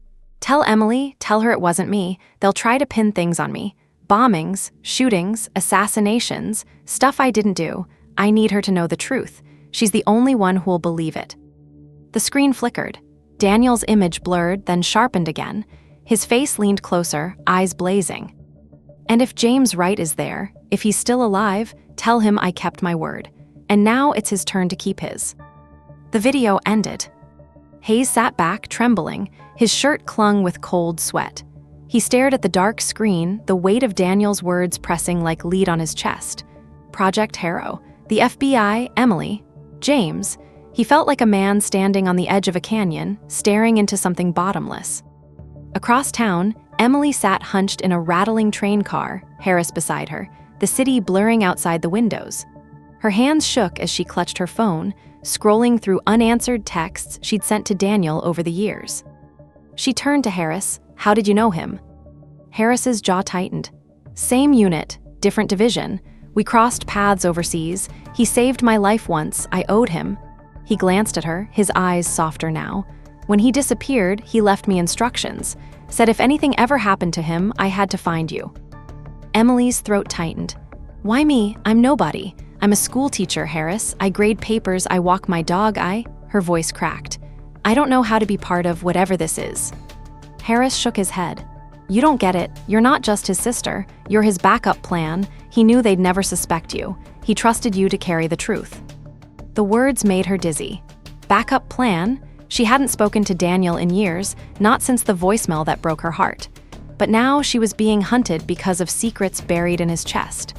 "Tell Emily, tell her it wasn't me. They'll try to pin things on me. Bombings, shootings, assassinations, stuff I didn't do. I need her to know the truth. She's the only one who will believe it." The screen flickered. Daniel's image blurred, then sharpened again. His face leaned closer, eyes blazing. "And if James Wright is there, if he's still alive, tell him I kept my word. And now it's his turn to keep his." The video ended. Hayes sat back, trembling. His shirt clung with cold sweat. He stared at the dark screen, the weight of Daniel's words pressing like lead on his chest. Project Harrow, the FBI, Emily, James. He felt like a man standing on the edge of a canyon, staring into something bottomless. Across town, Emily sat hunched in a rattling train car, Harris beside her, the city blurring outside the windows. Her hands shook as she clutched her phone, scrolling through unanswered texts she'd sent to Daniel over the years. She turned to Harris. "How did you know him?" Harris's jaw tightened. "Same unit, different division. We crossed paths overseas. He saved my life once. I owed him." He glanced at her, his eyes softer now. "When he disappeared, he left me instructions. Said if anything ever happened to him, I had to find you." Emily's throat tightened. "Why me? I'm nobody. I'm a school teacher, Harris. I grade papers, I walk my dog, Her voice cracked. "I don't know how to be part of whatever this is." Harris shook his head. "You don't get it. You're not just his sister. You're his backup plan. He knew they'd never suspect you. He trusted you to carry the truth." The words made her dizzy. Backup plan? She hadn't spoken to Daniel in years, not since the voicemail that broke her heart. But now she was being hunted because of secrets buried in his chest.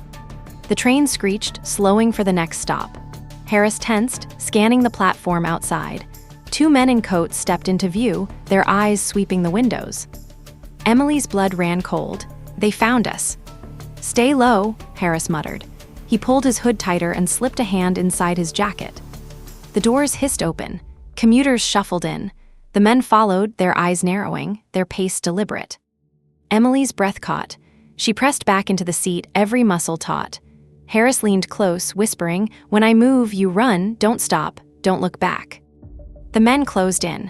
The train screeched, slowing for the next stop. Harris tensed, scanning the platform outside. Two men in coats stepped into view, their eyes sweeping the windows. Emily's blood ran cold. They found us. "Stay low," Harris muttered. He pulled his hood tighter and slipped a hand inside his jacket. The doors hissed open. Commuters shuffled in. The men followed, their eyes narrowing, their pace deliberate. Emily's breath caught. She pressed back into the seat, every muscle taut. Harris leaned close, whispering, "When I move, you run, don't stop, don't look back." The men closed in.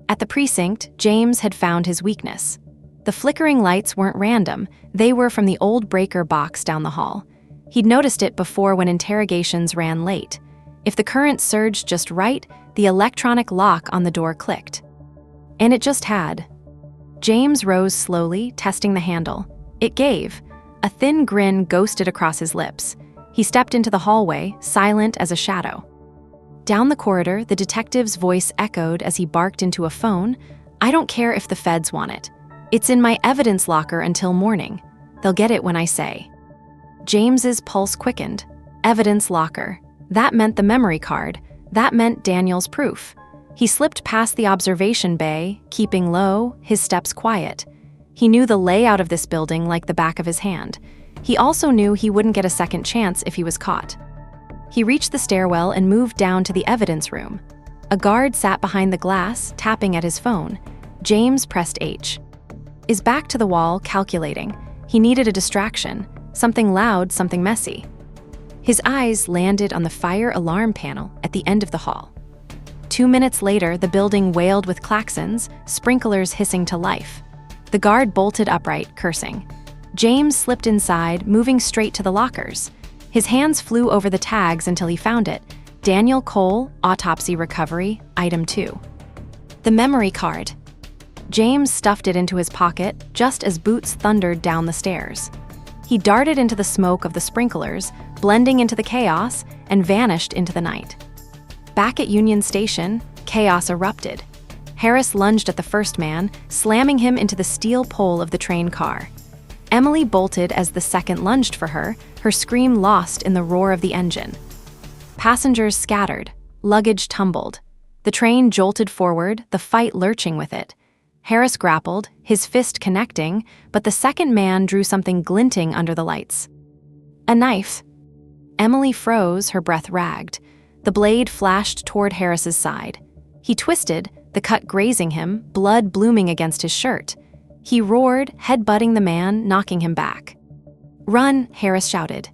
At the precinct, James had found his weakness. The flickering lights weren't random, they were from the old breaker box down the hall. He'd noticed it before when interrogations ran late. If the current surged just right, the electronic lock on the door clicked. And it just had. James rose slowly, testing the handle. It gave. A thin grin ghosted across his lips. He stepped into the hallway, silent as a shadow. Down the corridor, the detective's voice echoed as he barked into a phone. "I don't care if the feds want it. It's in my evidence locker until morning. They'll get it when I say." James's pulse quickened. Evidence locker. That meant the memory card. That meant Daniel's proof. He slipped past the observation bay, keeping low, his steps quiet. He knew the layout of this building like the back of his hand. He also knew he wouldn't get a second chance if he was caught. He reached the stairwell and moved down to the evidence room. A guard sat behind the glass, tapping at his phone. James pressed H. His back to the wall, calculating. He needed a distraction, something loud, something messy. His eyes landed on the fire alarm panel at the end of the hall. 2 minutes later, the building wailed with klaxons, sprinklers hissing to life. The guard bolted upright, cursing. James slipped inside, moving straight to the lockers. His hands flew over the tags until he found it. Daniel Cole, autopsy recovery, item 2. The memory card. James stuffed it into his pocket just as boots thundered down the stairs. He darted into the smoke of the sprinklers, blending into the chaos, and vanished into the night. Back at Union Station, chaos erupted. Harris lunged at the first man, slamming him into the steel pole of the train car. Emily bolted as the second lunged for her, her scream lost in the roar of the engine. Passengers scattered, luggage tumbled. The train jolted forward, the fight lurching with it. Harris grappled, his fist connecting, but the second man drew something glinting under the lights. A knife. Emily froze, her breath ragged. The blade flashed toward Harris's side. He twisted, the cut grazing him, blood blooming against his shirt. He roared, head-butting the man, knocking him back. "Run," Harris shouted.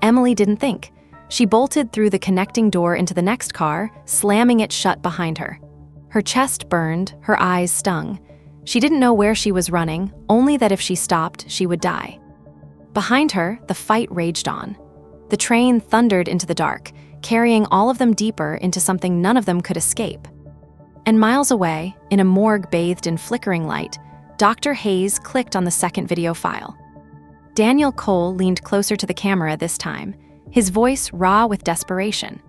Emily didn't think. She bolted through the connecting door into the next car, slamming it shut behind her. Her chest burned, her eyes stung. She didn't know where she was running, only that if she stopped, she would die. Behind her, the fight raged on. The train thundered into the dark, carrying all of them deeper into something none of them could escape. And miles away, in a morgue bathed in flickering light, Dr. Hayes clicked on the second video file. Daniel Cole leaned closer to the camera this time, his voice raw with desperation.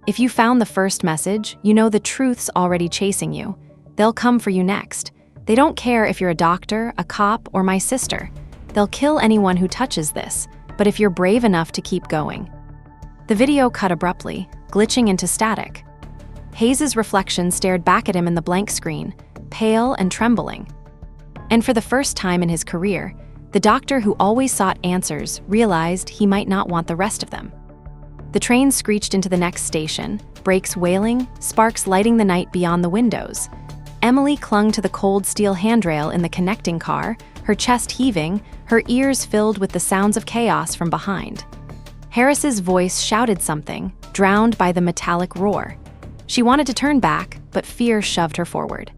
"If you found the first message, you know the truth's already chasing you. They'll come for you next. They don't care if you're a doctor, a cop, or my sister. They'll kill anyone who touches this, but if you're brave enough to keep going." The video cut abruptly, glitching into static. Hayes's reflection stared back at him in the blank screen, pale and trembling. And for the first time in his career, the doctor who always sought answers realized he might not want the rest of them. The train screeched into the next station, brakes wailing, sparks lighting the night beyond the windows. Emily clung to the cold steel handrail in the connecting car, her chest heaving, her ears filled with the sounds of chaos from behind. Harris's voice shouted something, drowned by the metallic roar. She wanted to turn back, but fear shoved her forward.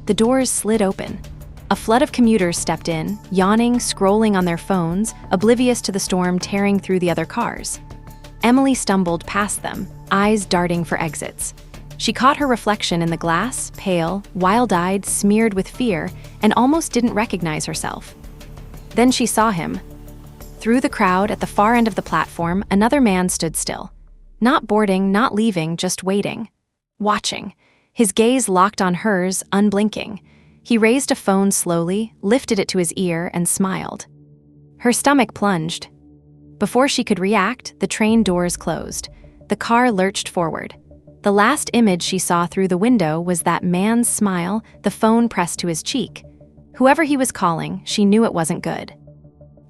The doors slid open. A flood of commuters stepped in, yawning, scrolling on their phones, oblivious to the storm tearing through the other cars. Emily stumbled past them, eyes darting for exits. She caught her reflection in the glass, pale, wild-eyed, smeared with fear, and almost didn't recognize herself. Then she saw him. Through the crowd at the far end of the platform, another man stood still. Not boarding, not leaving, just waiting. Watching. His gaze locked on hers, unblinking. He raised a phone slowly, lifted it to his ear, and smiled. Her stomach plunged. Before she could react, the train doors closed. The car lurched forward. The last image she saw through the window was that man's smile, the phone pressed to his cheek. Whoever he was calling, she knew it wasn't good.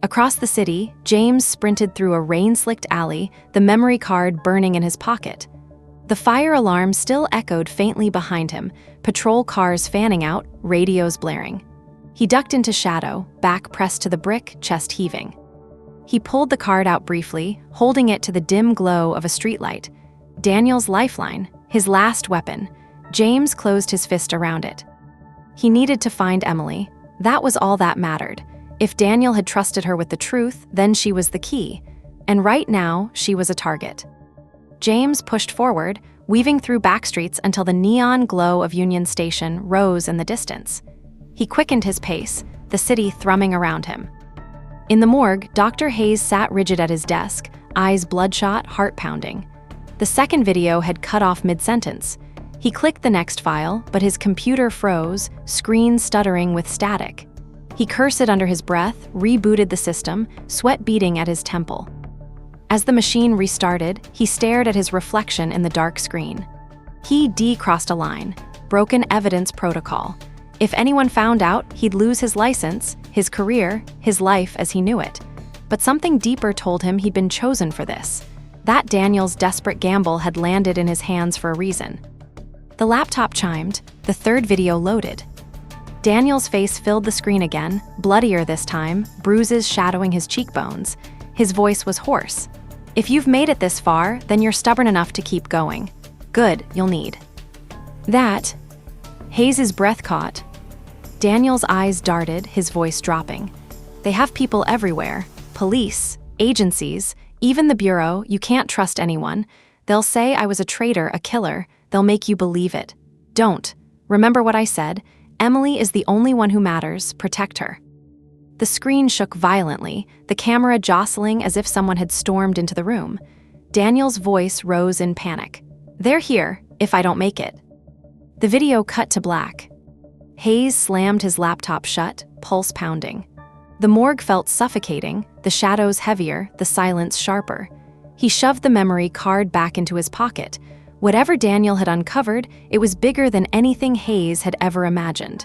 Across the city, James sprinted through a rain-slicked alley, the memory card burning in his pocket. The fire alarm still echoed faintly behind him, patrol cars fanning out, radios blaring. He ducked into shadow, back pressed to the brick, chest heaving. He pulled the card out briefly, holding it to the dim glow of a streetlight. Daniel's lifeline, his last weapon. James closed his fist around it. He needed to find Emily. That was all that mattered. If Daniel had trusted her with the truth, then she was the key. And right now, she was a target. James pushed forward, weaving through backstreets until the neon glow of Union Station rose in the distance. He quickened his pace, the city thrumming around him. In the morgue, Dr. Hayes sat rigid at his desk, eyes bloodshot, heart pounding. The second video had cut off mid-sentence. He clicked the next file, but his computer froze, screen stuttering with static. He cursed under his breath, rebooted the system, sweat beating at his temple. As the machine restarted, he stared at his reflection in the dark screen. He crossed a line. Broken evidence protocol. If anyone found out, he'd lose his license, his career, his life as he knew it. But something deeper told him he'd been chosen for this. That Daniel's desperate gamble had landed in his hands for a reason. The laptop chimed, the third video loaded. Daniel's face filled the screen again, bloodier this time, bruises shadowing his cheekbones. His voice was hoarse. If you've made it this far, then you're stubborn enough to keep going. Good, you'll need. That. Hayes' breath caught. Daniel's eyes darted, his voice dropping. They have people everywhere. Police, agencies, even the Bureau. You can't trust anyone. They'll say I was a traitor, a killer. They'll make you believe it. Don't. Remember what I said. Emily is the only one who matters. Protect her. The screen shook violently, the camera jostling as if someone had stormed into the room. Daniel's voice rose in panic. They're here, if I don't make it. The video cut to black. Hayes slammed his laptop shut, pulse pounding. The morgue felt suffocating, the shadows heavier, the silence sharper. He shoved the memory card back into his pocket. Whatever Daniel had uncovered, it was bigger than anything Hayes had ever imagined.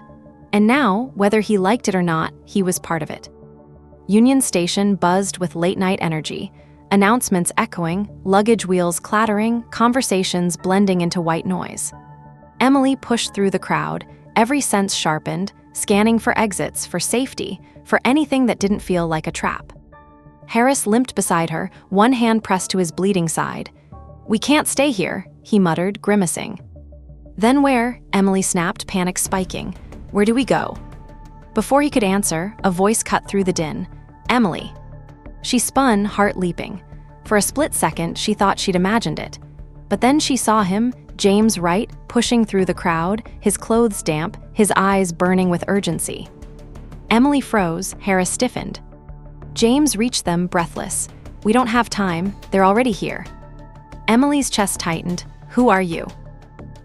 And now, whether he liked it or not, he was part of it. Union Station buzzed with late-night energy, announcements echoing, luggage wheels clattering, conversations blending into white noise. Emily pushed through the crowd, every sense sharpened, scanning for exits, for safety, for anything that didn't feel like a trap. Harris limped beside her, one hand pressed to his bleeding side. "We can't stay here," he muttered, grimacing. "Then where?" Emily snapped, panic spiking. "Where do we go?" Before he could answer, a voice cut through the din. "Emily." She spun, heart leaping. For a split second, she thought she'd imagined it. But then she saw him, James Wright, pushing through the crowd, his clothes damp, his eyes burning with urgency. Emily froze, Harris stiffened. James reached them, breathless. "We don't have time, they're already here." Emily's chest tightened. "Who are you?"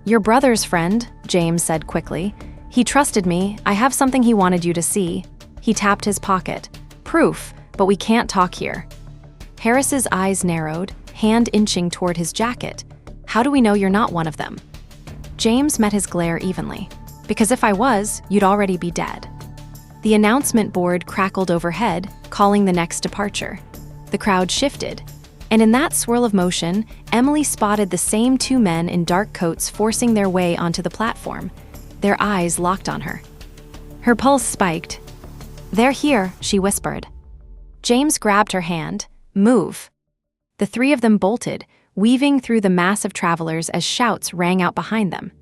"Your brother's friend," James said quickly. "He trusted me. I have something he wanted you to see." He tapped his pocket. "Proof, but we can't talk here." Harris's eyes narrowed, hand inching toward his jacket. "How do we know you're not one of them?" James met his glare evenly. "Because if I was, you'd already be dead." The announcement board crackled overhead, calling the next departure. The crowd shifted, and in that swirl of motion, Emily spotted the same two men in dark coats forcing their way onto the platform. Their eyes locked on her. Her pulse spiked. "They're here," she whispered. James grabbed her hand. "Move." The three of them bolted, weaving through the mass of travelers as shouts rang out behind them.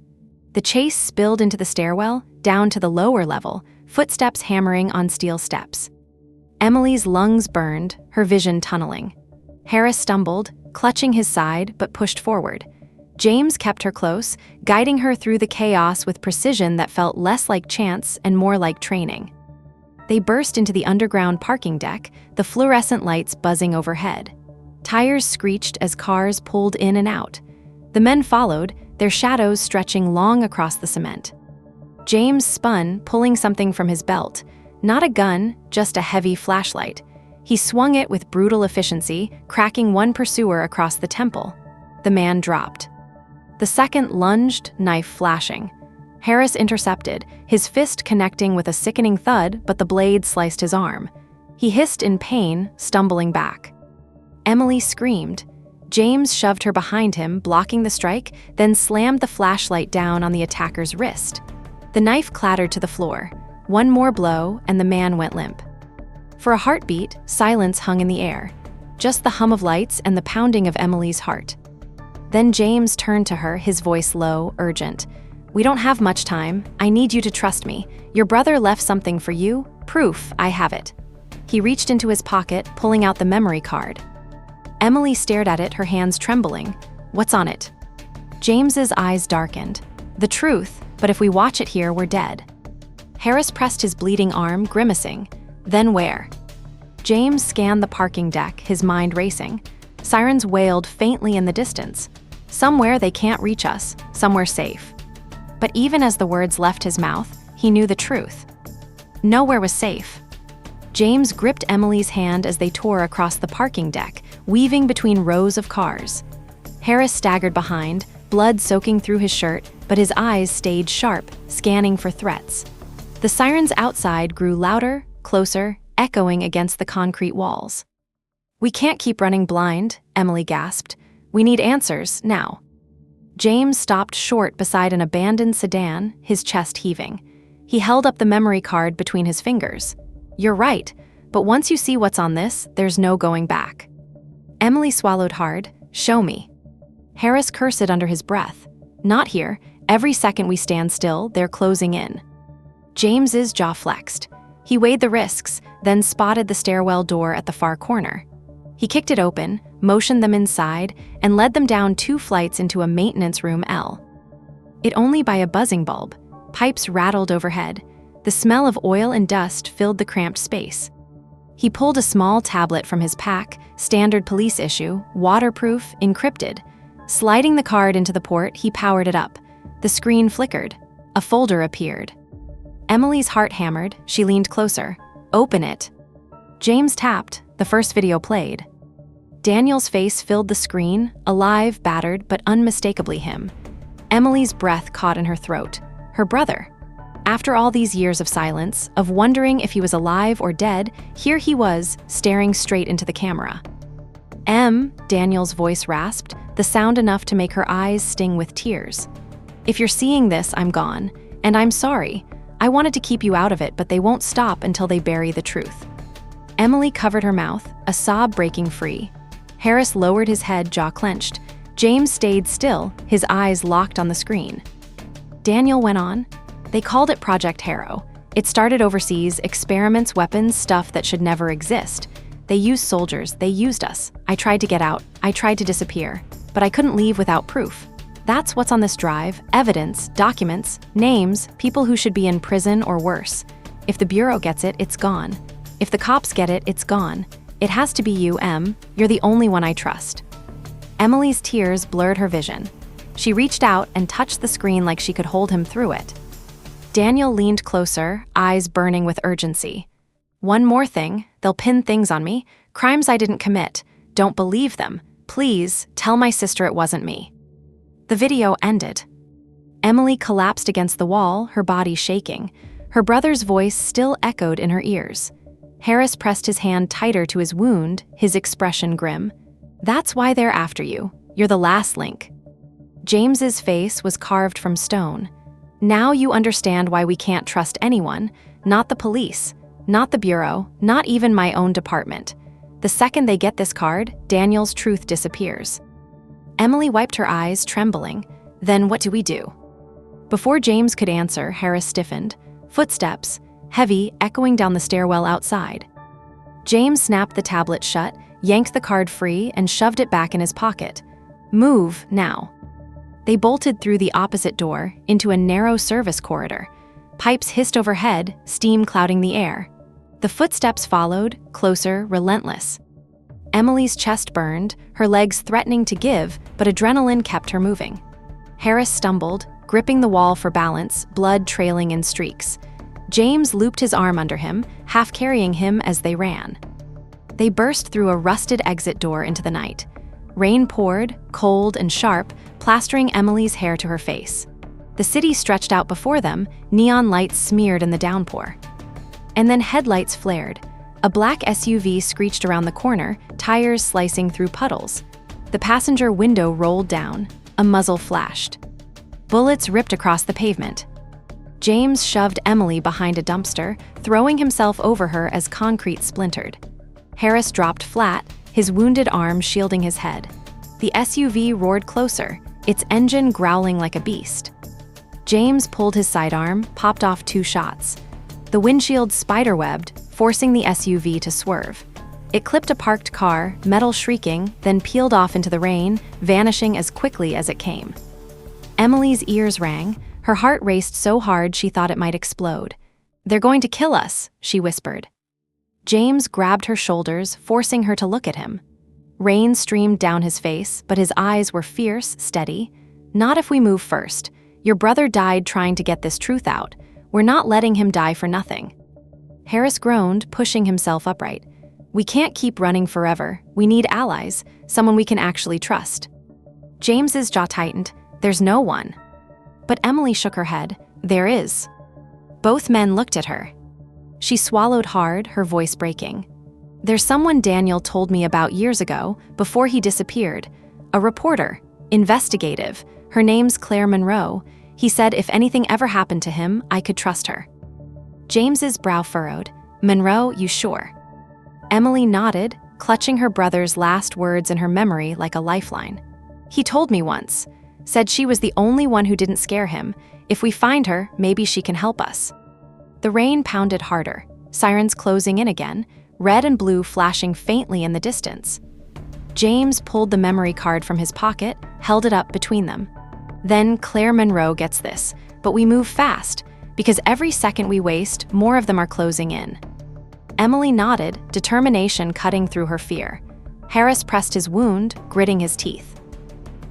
The chase spilled into the stairwell, down to the lower level, footsteps hammering on steel steps. Emily's lungs burned, her vision tunneling. Harris stumbled, clutching his side, but pushed forward. James kept her close, guiding her through the chaos with precision that felt less like chance and more like training. They burst into the underground parking deck, the fluorescent lights buzzing overhead. Tires screeched as cars pulled in and out. The men followed, their shadows stretching long across the cement. James spun, pulling something from his belt. Not a gun, just a heavy flashlight. He swung it with brutal efficiency, cracking one pursuer across the temple. The man dropped. The second lunged, knife flashing. Harris intercepted, his fist connecting with a sickening thud, but the blade sliced his arm. He hissed in pain, stumbling back. Emily screamed. James shoved her behind him, blocking the strike, then slammed the flashlight down on the attacker's wrist. The knife clattered to the floor. One more blow, and the man went limp. For a heartbeat, silence hung in the air. Just the hum of lights and the pounding of Emily's heart. Then James turned to her, his voice low, urgent. "We don't have much time. I need you to trust me. Your brother left something for you. Proof, I have it." He reached into his pocket, pulling out the memory card. Emily stared at it, her hands trembling. "What's on it?" James's eyes darkened. "The truth, but if we watch it here, we're dead." Harris pressed his bleeding arm, grimacing. "Then where?" James scanned the parking deck, his mind racing. Sirens wailed faintly in the distance. Somewhere they can't reach us, somewhere safe. But even as the words left his mouth, he knew the truth. Nowhere was safe. James gripped Emily's hand as they tore across the parking deck, weaving between rows of cars. Harris staggered behind, blood soaking through his shirt, but his eyes stayed sharp, scanning for threats. The sirens outside grew louder, closer, echoing against the concrete walls. "We can't keep running blind," Emily gasped. "We need answers, now." James stopped short beside an abandoned sedan, his chest heaving. He held up the memory card between his fingers. "You're right, but once you see what's on this, there's no going back." Emily swallowed hard. "Show me." Harris cursed under his breath. "Not here. Every second we stand still, they're closing in." James's jaw flexed. He weighed the risks, then spotted the stairwell door at the far corner. He kicked it open, motioned them inside, and led them down 2 flights into a maintenance room L. It only by a buzzing bulb. Pipes rattled overhead. The smell of oil and dust filled the cramped space. He pulled a small tablet from his pack, standard police issue, waterproof, encrypted. Sliding the card into the port, he powered it up. The screen flickered. A folder appeared. Emily's heart hammered. She leaned closer. "Open it." James tapped. The first video played. Daniel's face filled the screen, alive, battered, but unmistakably him. Emily's breath caught in her throat. Her brother. After all these years of silence, of wondering if he was alive or dead, here he was, staring straight into the camera. Daniel's voice rasped, the sound enough to make her eyes sting with tears. "If you're seeing this, I'm gone. And I'm sorry. I wanted to keep you out of it, but they won't stop until they bury the truth." Emily covered her mouth, a sob breaking free. Harris lowered his head, jaw clenched. James stayed still, his eyes locked on the screen. Daniel went on. "They called it Project Harrow. It started overseas, experiments, weapons, stuff that should never exist. They used soldiers, they used us. I tried to get out, I tried to disappear, but I couldn't leave without proof. That's what's on this drive, evidence, documents, names, people who should be in prison or worse. If the Bureau gets it, it's gone. If the cops get it, it's gone. It has to be you, Em. You're the only one I trust." Emily's tears blurred her vision. She reached out and touched the screen like she could hold him through it. Daniel leaned closer, eyes burning with urgency. "One more thing. They'll pin things on me. Crimes I didn't commit. Don't believe them. Please, tell my sister it wasn't me." The video ended. Emily collapsed against the wall, her body shaking. Her brother's voice still echoed in her ears. Harris pressed his hand tighter to his wound, his expression grim. "That's why they're after you. You're the last link." James's face was carved from stone. "Now you understand why we can't trust anyone, not the police, not the Bureau, not even my own department. The second they get this card, Daniel's truth disappears." Emily wiped her eyes, trembling. "Then what do we do?" Before James could answer, Harris stiffened. Footsteps, heavy, echoing down the stairwell outside. James snapped the tablet shut, yanked the card free, and shoved it back in his pocket. "Move, now." They bolted through the opposite door, into a narrow service corridor. Pipes hissed overhead, steam clouding the air. The footsteps followed, closer, relentless. Emily's chest burned, her legs threatening to give, but adrenaline kept her moving. Harris stumbled, gripping the wall for balance, blood trailing in streaks. James looped his arm under him, half carrying him as they ran. They burst through a rusted exit door into the night. Rain poured, cold and sharp, plastering Emily's hair to her face. The city stretched out before them, neon lights smeared in the downpour. And then headlights flared. A black SUV screeched around the corner, tires slicing through puddles. The passenger window rolled down. A muzzle flashed. Bullets ripped across the pavement. James shoved Emily behind a dumpster, throwing himself over her as concrete splintered. Harris dropped flat, his wounded arm shielding his head. The SUV roared closer, its engine growling like a beast. James pulled his sidearm, popped off 2 shots. The windshield spiderwebbed, forcing the SUV to swerve. It clipped a parked car, metal shrieking, then peeled off into the rain, vanishing as quickly as it came. Emily's ears rang. Her heart raced so hard she thought it might explode. "They're going to kill us," she whispered. James grabbed her shoulders, forcing her to look at him. Rain streamed down his face, but his eyes were fierce, steady. "Not if we move first. Your brother died trying to get this truth out. We're not letting him die for nothing." Harris groaned, pushing himself upright. "We can't keep running forever. We need allies, someone we can actually trust." James's jaw tightened. "There's no one." But Emily shook her head. "There is." Both men looked at her. She swallowed hard, her voice breaking. "There's someone Daniel told me about years ago, before he disappeared. A reporter, investigative. Her name's Claire Monroe. He said if anything ever happened to him, I could trust her." James's brow furrowed. "Monroe, you sure?" Emily nodded, clutching her brother's last words in her memory like a lifeline. "He told me once. Said she was the only one who didn't scare him. If we find her, maybe she can help us." The rain pounded harder, sirens closing in again, red and blue flashing faintly in the distance. James pulled the memory card from his pocket, held it up between them. "Then Claire Monroe gets this, but we move fast, because every second we waste, more of them are closing in." Emily nodded, determination cutting through her fear. Harris pressed his wound, gritting his teeth.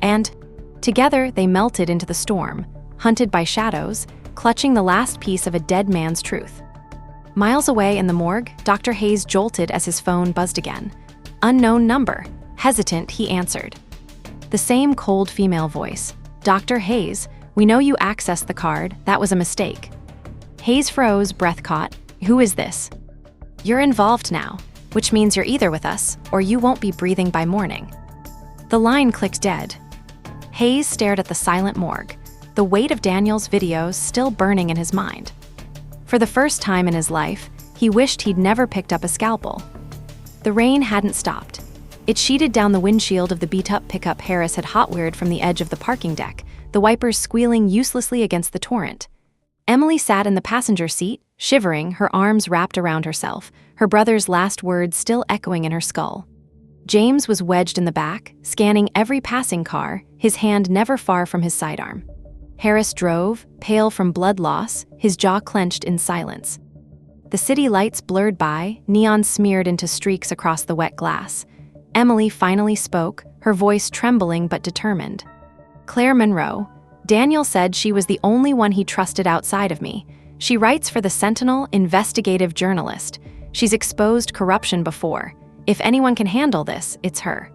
And together they melted into the storm, hunted by shadows, clutching the last piece of a dead man's truth. Miles away in the morgue, Dr. Hayes jolted as his phone buzzed again. "Unknown number." Hesitant, he answered. The same cold female voice. "Dr. Hayes, we know you accessed the card. That was a mistake." Hayes froze, breath caught. "Who is this?" "You're involved now, which means you're either with us, or you won't be breathing by morning." The line clicked dead. Hayes stared at the silent morgue, the weight of Daniel's videos still burning in his mind. For the first time in his life, he wished he'd never picked up a scalpel. The rain hadn't stopped. It sheeted down the windshield of the beat-up pickup Harris had hot-wired from the edge of the parking deck, the wipers squealing uselessly against the torrent. Emily sat in the passenger seat, shivering, her arms wrapped around herself, her brother's last words still echoing in her skull. James was wedged in the back, scanning every passing car, his hand never far from his sidearm. Harris drove, pale from blood loss, his jaw clenched in silence. The city lights blurred by, neon smeared into streaks across the wet glass. Emily finally spoke, her voice trembling but determined. "Claire Monroe. Daniel said she was the only one he trusted outside of me. She writes for the Sentinel, investigative journalist. She's exposed corruption before. If anyone can handle this, it's her."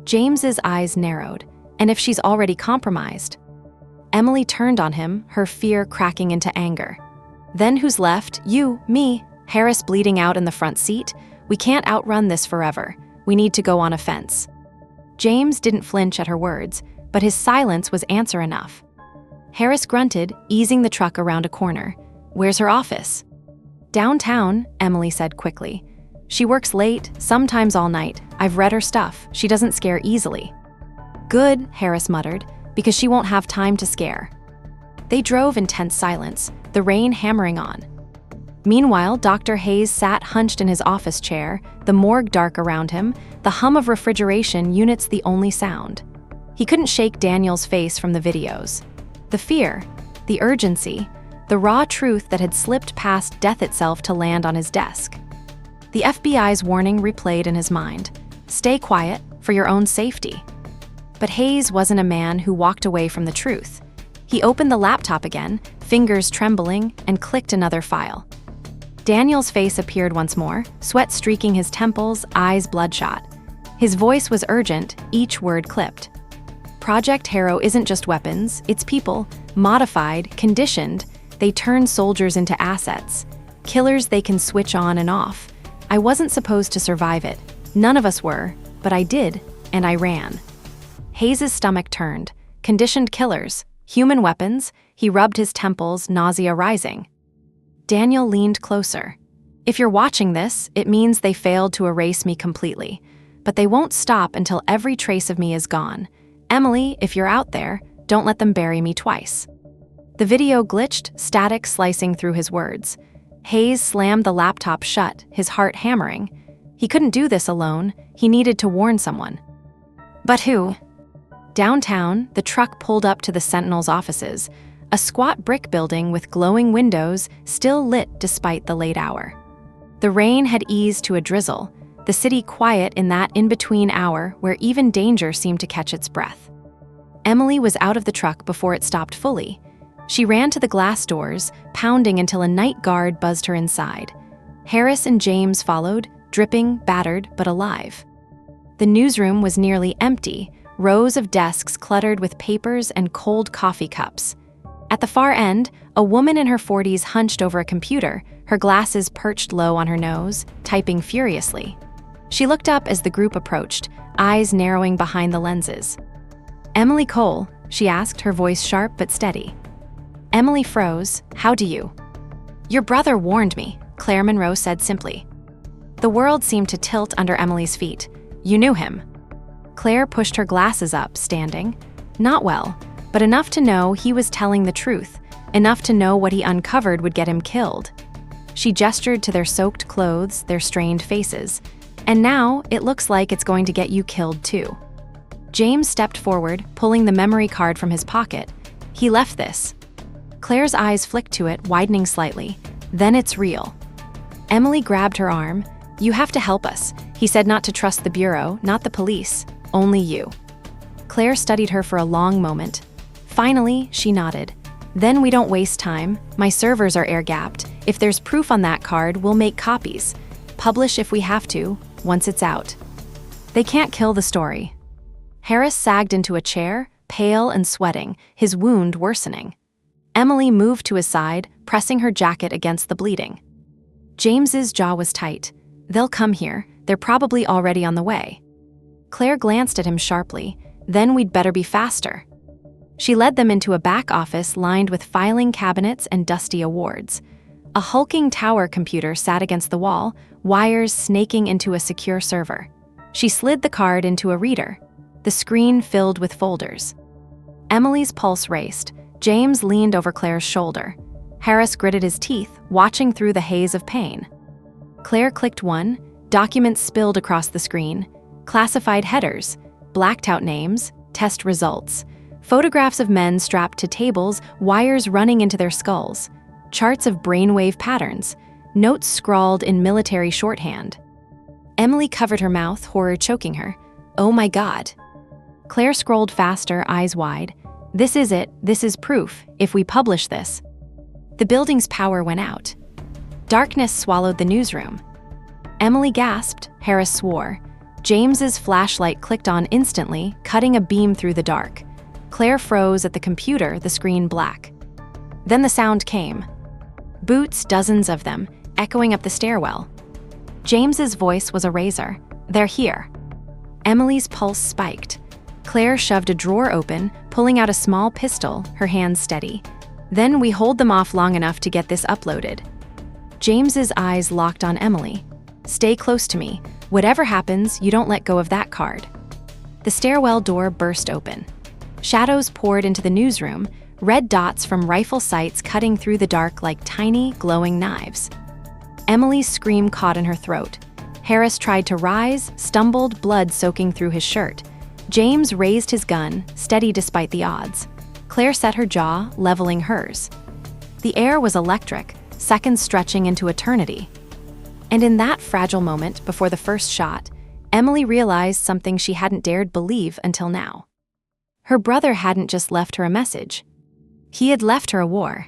James's eyes narrowed. "And if she's already compromised?" Emily turned on him, her fear cracking into anger. "Then who's left? You, me, Harris bleeding out in the front seat? We can't outrun this forever. We need to go on offense." James didn't flinch at her words, but his silence was answer enough. Harris grunted, easing the truck around a corner. "Where's her office?" "Downtown," Emily said quickly. "She works late, sometimes all night. I've read her stuff. She doesn't scare easily." "Good," Harris muttered, "because she won't have time to scare." They drove in tense silence, the rain hammering on. Meanwhile, Dr. Hayes sat hunched in his office chair, the morgue dark around him, the hum of refrigeration units the only sound. He couldn't shake Daniel's face from the videos. The fear, the urgency, the raw truth that had slipped past death itself to land on his desk. The FBI's warning replayed in his mind. "Stay quiet, for your own safety." But Hayes wasn't a man who walked away from the truth. He opened the laptop again, fingers trembling, and clicked another file. Daniel's face appeared once more, sweat streaking his temples, eyes bloodshot. His voice was urgent, each word clipped. Project Harrow isn't just weapons, it's people, modified, conditioned. They turn soldiers into assets. Killers they can switch on and off. I wasn't supposed to survive it. None of us were, but I did, and I ran. Hayes' stomach turned. Conditioned killers, human weapons. He rubbed his temples, nausea rising. Daniel leaned closer. If you're watching this, it means they failed to erase me completely. But they won't stop until every trace of me is gone. Emily, if you're out there, don't let them bury me twice. The video glitched, static slicing through his words. Hayes slammed the laptop shut, his heart hammering. He couldn't do this alone. He needed to warn someone. But who? Downtown, the truck pulled up to the Sentinel's offices, a squat brick building with glowing windows still lit despite the late hour. The rain had eased to a drizzle, the city quiet in that in-between hour where even danger seemed to catch its breath. Emily was out of the truck before it stopped fully. She ran to the glass doors, pounding until a night guard buzzed her inside. Harris and James followed, dripping, battered, but alive. The newsroom was nearly empty, rows of desks cluttered with papers and cold coffee cups. At the far end, a woman in her 40s hunched over a computer, her glasses perched low on her nose, typing furiously. She looked up as the group approached, eyes narrowing behind the lenses. "Emily Cole," she asked, her voice sharp but steady. Emily froze. "How do you?" "Your brother warned me," Claire Monroe said simply. The world seemed to tilt under Emily's feet. "You knew him." Claire pushed her glasses up, standing. Not well, but enough to know he was telling the truth, enough to know what he uncovered would get him killed. She gestured to their soaked clothes, their strained faces. "And now, it looks like it's going to get you killed too." James stepped forward, pulling the memory card from his pocket. "He left this." Claire's eyes flicked to it, widening slightly. "Then it's real." Emily grabbed her arm. "You have to help us." He said not to trust the bureau, not the police, only you. Claire studied her for a long moment. Finally, she nodded. "Then we don't waste time. My servers are air-gapped. If there's proof on that card, we'll make copies. Publish if we have to, once it's out." They can't kill the story. Harris sagged into a chair, pale and sweating, his wound worsening. Emily moved to his side, pressing her jacket against the bleeding. James's jaw was tight. "They'll come here. They're probably already on the way." Claire glanced at him sharply. "Then we'd better be faster." She led them into a back office lined with filing cabinets and dusty awards. A hulking tower computer sat against the wall, wires snaking into a secure server. She slid the card into a reader. The screen filled with folders. Emily's pulse raced. James leaned over Claire's shoulder. Harris gritted his teeth, watching through the haze of pain. Claire clicked one. Documents spilled across the screen. Classified headers, blacked out names, test results. Photographs of men strapped to tables, wires running into their skulls. Charts of brainwave patterns. Notes scrawled in military shorthand. Emily covered her mouth, horror choking her. "Oh my God." Claire scrolled faster, eyes wide. "This is it. This is proof. If we publish this." The building's power went out. Darkness swallowed the newsroom. Emily gasped. Harris swore. James's flashlight clicked on instantly, cutting a beam through the dark. Claire froze at the computer, the screen black. Then the sound came. Boots, dozens of them, echoing up the stairwell. James's voice was a razor. "They're here." Emily's pulse spiked. Claire shoved a drawer open, pulling out a small pistol, her hands steady. "Then we hold them off long enough to get this uploaded." James's eyes locked on Emily. "Stay close to me. Whatever happens, you don't let go of that card." The stairwell door burst open. Shadows poured into the newsroom, red dots from rifle sights cutting through the dark like tiny, glowing knives. Emily's scream caught in her throat. Harris tried to rise, stumbled, blood soaking through his shirt. James raised his gun, steady despite the odds. Claire set her jaw, leveling hers. The air was electric, seconds stretching into eternity. And in that fragile moment before the first shot, Emily realized something she hadn't dared believe until now. Her brother hadn't just left her a message. He had left her a war.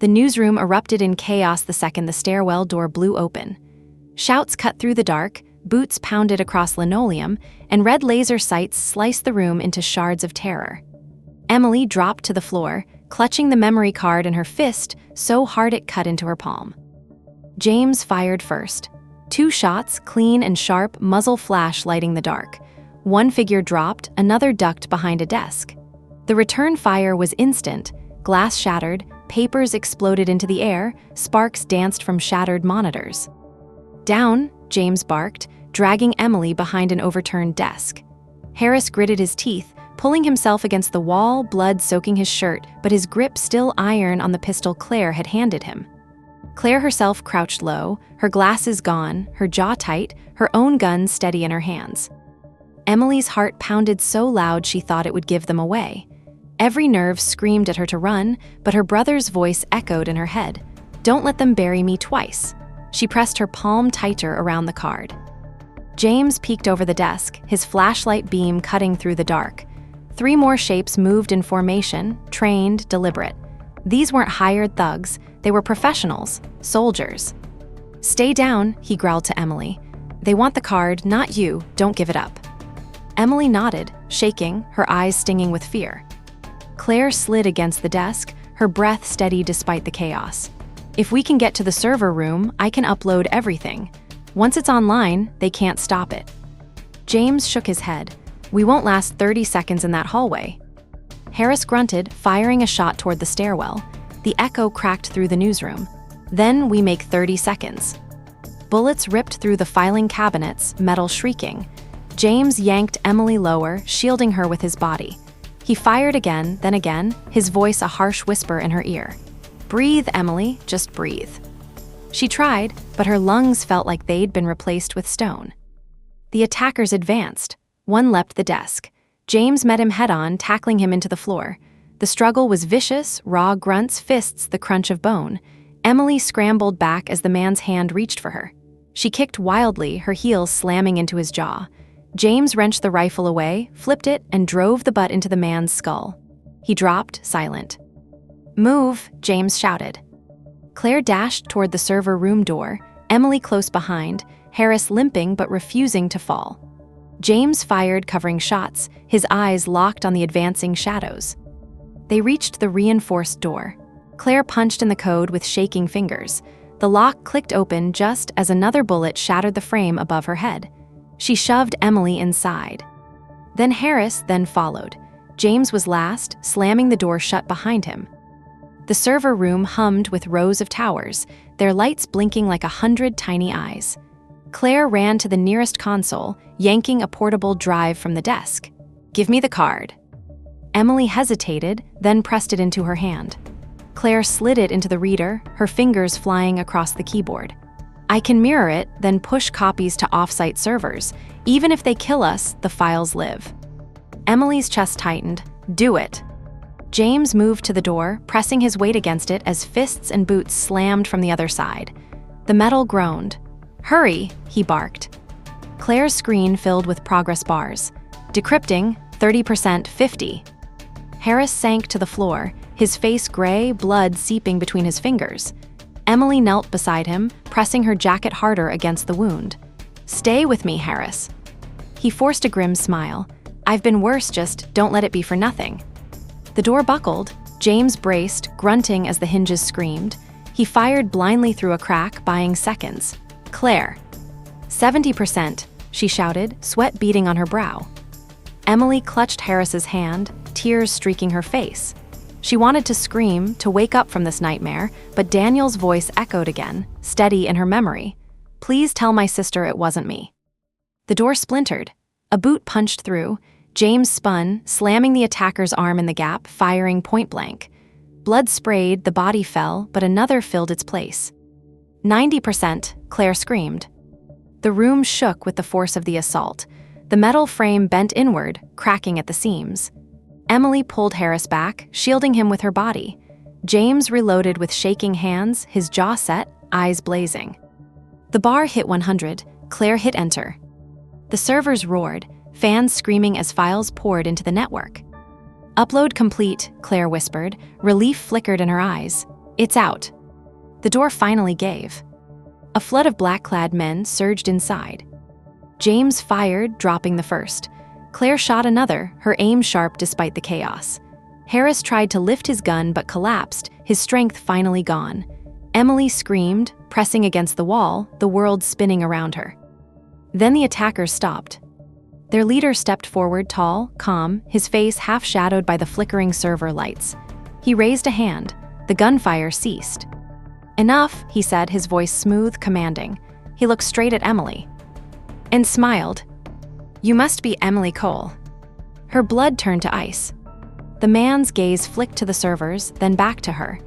The newsroom erupted in chaos the second the stairwell door blew open. Shouts cut through the dark, boots pounded across linoleum, and red laser sights sliced the room into shards of terror. Emily dropped to the floor, clutching the memory card in her fist so hard it cut into her palm. James fired first. 2 shots, clean and sharp, muzzle flash lighting the dark. One figure dropped, another ducked behind a desk. The return fire was instant. Glass shattered, papers exploded into the air, sparks danced from shattered monitors. "Down," James barked, dragging Emily behind an overturned desk. Harris gritted his teeth, pulling himself against the wall, blood soaking his shirt, but his grip still iron on the pistol Claire had handed him. Claire herself crouched low, her glasses gone, her jaw tight, her own gun steady in her hands. Emily's heart pounded so loud she thought it would give them away. Every nerve screamed at her to run, but her brother's voice echoed in her head. "Don't let them bury me twice." She pressed her palm tighter around the card. James peeked over the desk, his flashlight beam cutting through the dark. 3 more shapes moved in formation, trained, deliberate. These weren't hired thugs, they were professionals, soldiers. "Stay down," he growled to Emily. "They want the card, not you, don't give it up." Emily nodded, shaking, her eyes stinging with fear. Claire slid against the desk, her breath steady despite the chaos. "If we can get to the server room, I can upload everything. Once it's online, they can't stop it." James shook his head. "We won't last 30 seconds in that hallway." Harris grunted, firing a shot toward the stairwell. The echo cracked through the newsroom. "Then we make 30 seconds." Bullets ripped through the filing cabinets, metal shrieking. James yanked Emily lower, shielding her with his body. He fired again, then again, his voice a harsh whisper in her ear. "Breathe, Emily, just breathe." She tried, but her lungs felt like they'd been replaced with stone. The attackers advanced. One leapt the desk. James met him head-on, tackling him into the floor. The struggle was vicious, raw grunts, fists, the crunch of bone. Emily scrambled back as the man's hand reached for her. She kicked wildly, her heels slamming into his jaw. James wrenched the rifle away, flipped it, and drove the butt into the man's skull. He dropped, silent. "Move," James shouted. Claire dashed toward the server room door, Emily close behind, Harris limping but refusing to fall. James fired, covering shots, his eyes locked on the advancing shadows. They reached the reinforced door. Claire punched in the code with shaking fingers. The lock clicked open just as another bullet shattered the frame above her head. She shoved Emily inside. Then Harris followed. James was last, slamming the door shut behind him. The server room hummed with rows of towers, their lights blinking like 100 tiny eyes. Claire ran to the nearest console, yanking a portable drive from the desk. "Give me the card." Emily hesitated, then pressed it into her hand. Claire slid it into the reader, her fingers flying across the keyboard. "I can mirror it, then push copies to off-site servers. Even if they kill us, the files live." Emily's chest tightened. "Do it." James moved to the door, pressing his weight against it as fists and boots slammed from the other side. The metal groaned. "Hurry," he barked. Claire's screen filled with progress bars. Decrypting, 30%, 50. Harris sank to the floor, his face gray, blood seeping between his fingers. Emily knelt beside him, pressing her jacket harder against the wound. "Stay with me, Harris." He forced a grim smile. "I've been worse, just don't let it be for nothing." The door buckled. James braced, grunting as the hinges screamed. He fired blindly through a crack, buying seconds. "Claire." 70%, she shouted, sweat beading on her brow. Emily clutched Harris's hand, tears streaking her face. She wanted to scream, to wake up from this nightmare, but Daniel's voice echoed again, steady in her memory. "Please tell my sister it wasn't me." The door splintered. A boot punched through. James spun, slamming the attacker's arm in the gap, firing point blank. Blood sprayed, the body fell, but another filled its place. 90%, Claire screamed. The room shook with the force of the assault. The metal frame bent inward, cracking at the seams. Emily pulled Harris back, shielding him with her body. James reloaded with shaking hands, his jaw set, eyes blazing. The bar hit 100, Claire hit enter. The servers roared, fans screaming as files poured into the network. "Upload complete," Claire whispered. Relief flickered in her eyes. It's out. The door finally gave. A flood of black-clad men surged inside. James fired, dropping the first. Claire shot another, her aim sharp despite the chaos. Harris tried to lift his gun but collapsed, his strength finally gone. Emily screamed, pressing against the wall, the world spinning around her. Then the attackers stopped. Their leader stepped forward, tall, calm, his face half shadowed by the flickering server lights. He raised a hand. The gunfire ceased. "Enough," he said, his voice smooth, commanding. He looked straight at Emily and smiled. "You must be Emily Cole." Her blood turned to ice. The man's gaze flicked to the servers, then back to her.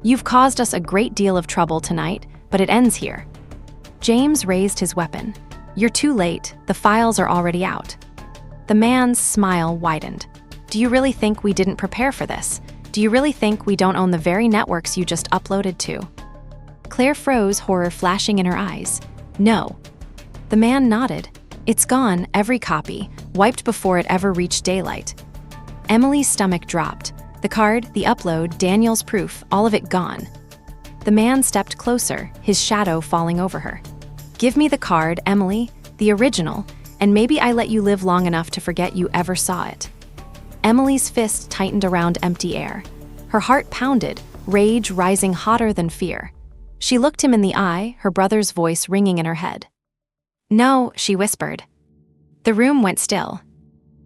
"You've caused us a great deal of trouble tonight, but it ends here." James raised his weapon. "You're too late, the files are already out." The man's smile widened. "Do you really think we didn't prepare for this? Do you really think we don't own the very networks you just uploaded to?" Claire froze, horror flashing in her eyes. "No." The man nodded. "It's gone, every copy, wiped before it ever reached daylight." Emily's stomach dropped. The card, the upload, Daniel's proof, all of it gone. The man stepped closer, his shadow falling over her. "Give me the card, Emily, the original, and maybe I let you live long enough to forget you ever saw it." Emily's fist tightened around empty air. Her heart pounded, rage rising hotter than fear. She looked him in the eye, her brother's voice ringing in her head. "No," she whispered. The room went still.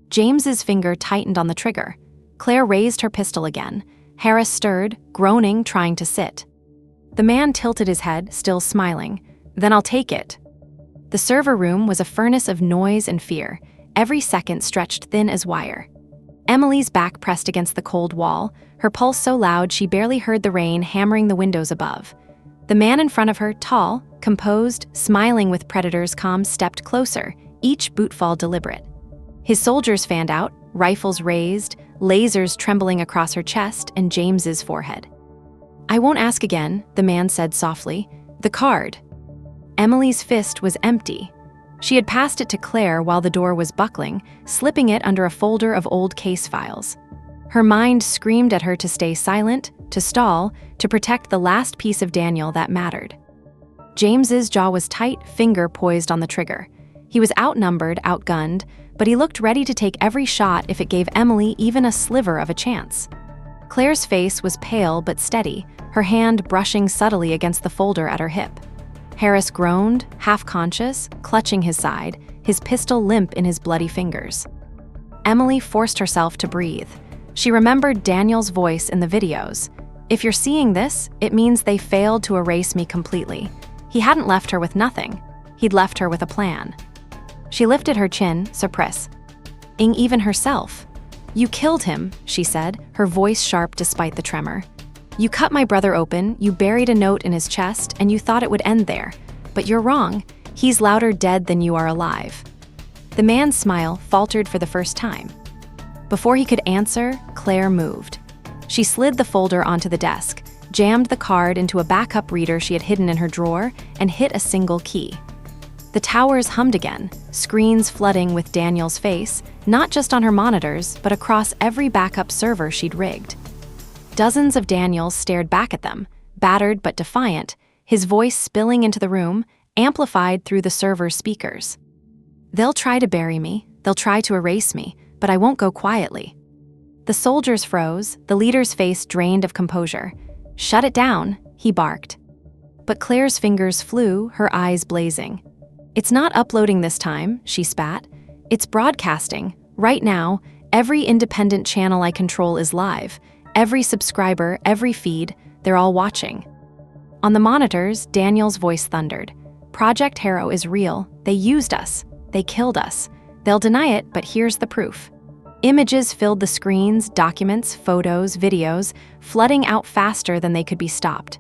James's finger tightened on the trigger. Claire raised her pistol again. Harris stirred, groaning, trying to sit. The man tilted his head, still smiling. "Then I'll take it." The server room was a furnace of noise and fear, every second stretched thin as wire. Emily's back pressed against the cold wall, her pulse so loud she barely heard the rain hammering the windows above. The man in front of her, tall, composed, smiling with predators calm, stepped closer, each bootfall deliberate. His soldiers fanned out, rifles raised, lasers trembling across her chest and James's forehead. "I won't ask again," the man said softly. "The card." Emily's fist was empty. She had passed it to Claire while the door was buckling, slipping it under a folder of old case files. Her mind screamed at her to stay silent, to stall, to protect the last piece of Daniel that mattered. James's jaw was tight, finger poised on the trigger. He was outnumbered, outgunned, but he looked ready to take every shot if it gave Emily even a sliver of a chance. Claire's face was pale but steady, her hand brushing subtly against the folder at her hip. Harris groaned, half-conscious, clutching his side, his pistol limp in his bloody fingers. Emily forced herself to breathe. She remembered Daniel's voice in the videos. "If you're seeing this, it means they failed to erase me completely." He hadn't left her with nothing. He'd left her with a plan. She lifted her chin, suppressing even herself. "You killed him," she said, her voice sharp despite the tremor. "You cut my brother open, you buried a note in his chest, and you thought it would end there. But you're wrong. He's louder dead than you are alive." The man's smile faltered for the first time. Before he could answer, Claire moved. She slid the folder onto the desk, jammed the card into a backup reader she had hidden in her drawer, and hit a single key. The towers hummed again, screens flooding with Daniel's face, not just on her monitors, but across every backup server she'd rigged. Dozens of Daniels stared back at them, battered but defiant, his voice spilling into the room, amplified through the server's speakers. "They'll try to bury me, they'll try to erase me, but I won't go quietly." The soldiers froze, the leader's face drained of composure. "Shut it down," he barked. But Claire's fingers flew, her eyes blazing. "It's not uploading this time," she spat. "It's broadcasting. Right now, every independent channel I control is live. Every subscriber, every feed, they're all watching." On the monitors, Daniel's voice thundered. "Project Harrow is real. They used us. They killed us. They'll deny it, but here's the proof." Images filled the screens, documents, photos, videos, flooding out faster than they could be stopped.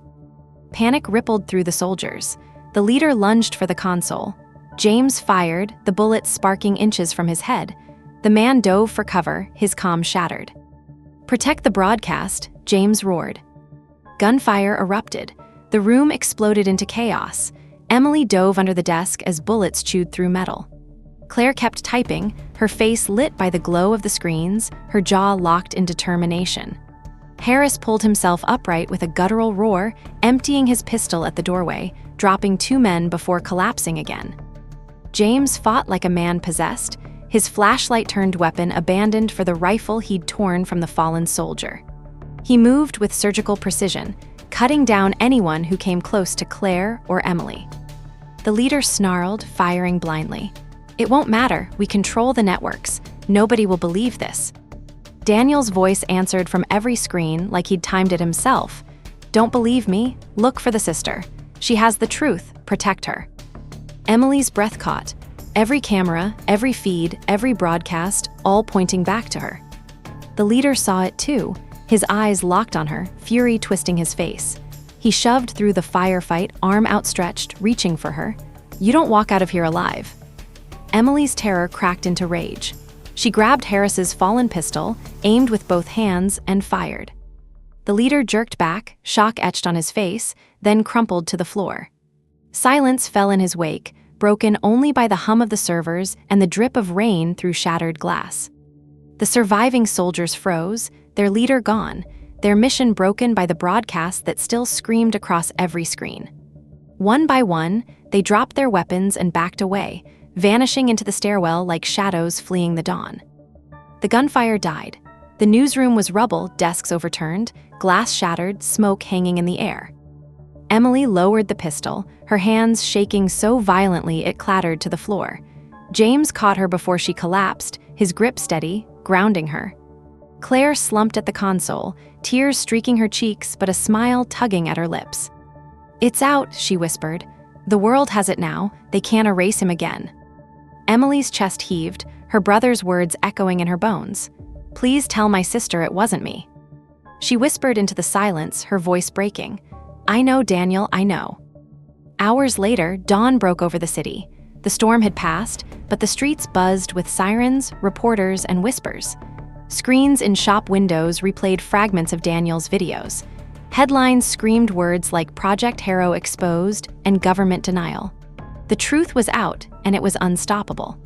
Panic rippled through the soldiers. The leader lunged for the console. James fired, the bullet sparking inches from his head. The man dove for cover, his comm shattered. "Protect the broadcast," James roared. Gunfire erupted. The room exploded into chaos. Emily dove under the desk as bullets chewed through metal. Claire kept typing, her face lit by the glow of the screens, her jaw locked in determination. Harris pulled himself upright with a guttural roar, emptying his pistol at the doorway, dropping 2 men before collapsing again. James fought like a man possessed, his flashlight-turned weapon abandoned for the rifle he'd torn from the fallen soldier. He moved with surgical precision, cutting down anyone who came close to Claire or Emily. The leader snarled, firing blindly. "It won't matter, we control the networks. Nobody will believe this." Daniel's voice answered from every screen like he'd timed it himself. "Don't believe me? Look for the sister. She has the truth, protect her." Emily's breath caught. Every camera, every feed, every broadcast, all pointing back to her. The leader saw it too, his eyes locked on her, fury twisting his face. He shoved through the firefight, arm outstretched, reaching for her. "You don't walk out of here alive." Emily's terror cracked into rage. She grabbed Harris's fallen pistol, aimed with both hands, and fired. The leader jerked back, shock etched on his face, then crumpled to the floor. Silence fell in his wake, broken only by the hum of the servers and the drip of rain through shattered glass. The surviving soldiers froze, their leader gone, their mission broken by the broadcast that still screamed across every screen. One by one, they dropped their weapons and backed away, vanishing into the stairwell like shadows fleeing the dawn. The gunfire died. The newsroom was rubble, desks overturned, glass shattered, smoke hanging in the air. Emily lowered the pistol, her hands shaking so violently it clattered to the floor. James caught her before she collapsed, his grip steady, grounding her. Claire slumped at the console, tears streaking her cheeks but a smile tugging at her lips. "It's out," she whispered. "The world has it now, they can't erase him again." Emily's chest heaved, her brother's words echoing in her bones. "Please tell my sister it wasn't me." She whispered into the silence, her voice breaking. "I know, Daniel, I know." Hours later, dawn broke over the city. The storm had passed, but the streets buzzed with sirens, reporters, and whispers. Screens in shop windows replayed fragments of Daniel's videos. Headlines screamed words like Project Harrow exposed and government denial. The truth was out, and it was unstoppable.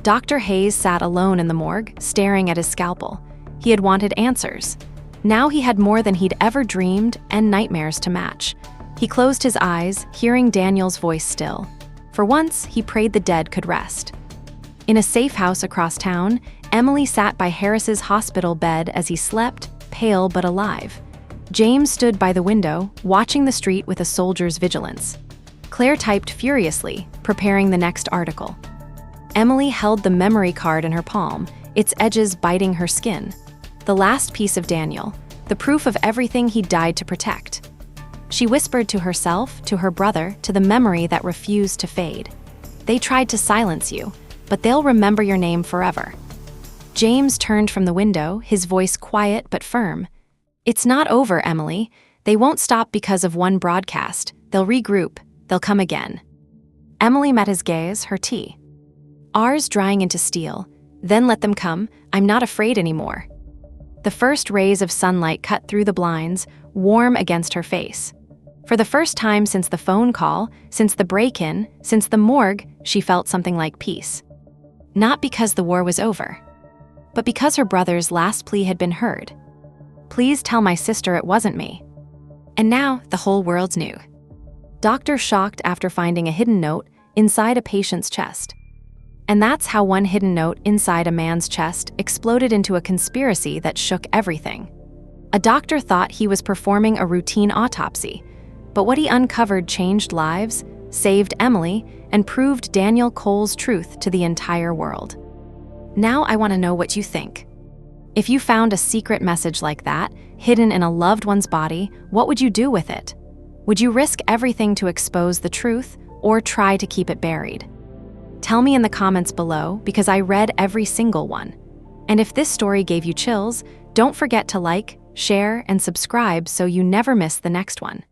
Dr. Hayes sat alone in the morgue, staring at his scalpel. He had wanted answers. Now he had more than he'd ever dreamed, and nightmares to match. He closed his eyes, hearing Daniel's voice still. For once, he prayed the dead could rest. In a safe house across town, Emily sat by Harris's hospital bed as he slept, pale but alive. James stood by the window, watching the street with a soldier's vigilance. Claire typed furiously, preparing the next article. Emily held the memory card in her palm, its edges biting her skin. The last piece of Daniel, the proof of everything he died to protect. She whispered to herself, to her brother, to the memory that refused to fade. "They tried to silence you, but they'll remember your name forever." James turned from the window, his voice quiet but firm. "It's not over, Emily. They won't stop because of one broadcast. They'll regroup. They'll come again." Emily met his gaze, her tea. "Ours drying into steel. Then let them come. I'm not afraid anymore." The first rays of sunlight cut through the blinds, warm against her face. For the first time since the phone call, since the break-in, since the morgue, she felt something like peace. Not because the war was over, but because her brother's last plea had been heard. "Please tell my sister it wasn't me." And now the whole world knew. Doctor shocked after finding a hidden note inside a patient's chest. And that's how one hidden note inside a man's chest exploded into a conspiracy that shook everything. A doctor thought he was performing a routine autopsy, but what he uncovered changed lives, saved Emily, and proved Daniel Cole's truth to the entire world. Now I want to know what you think. If you found a secret message like that, hidden in a loved one's body, what would you do with it? Would you risk everything to expose the truth, or try to keep it buried? Tell me in the comments below, because I read every single one. And if this story gave you chills, don't forget to like, share, and subscribe so you never miss the next one.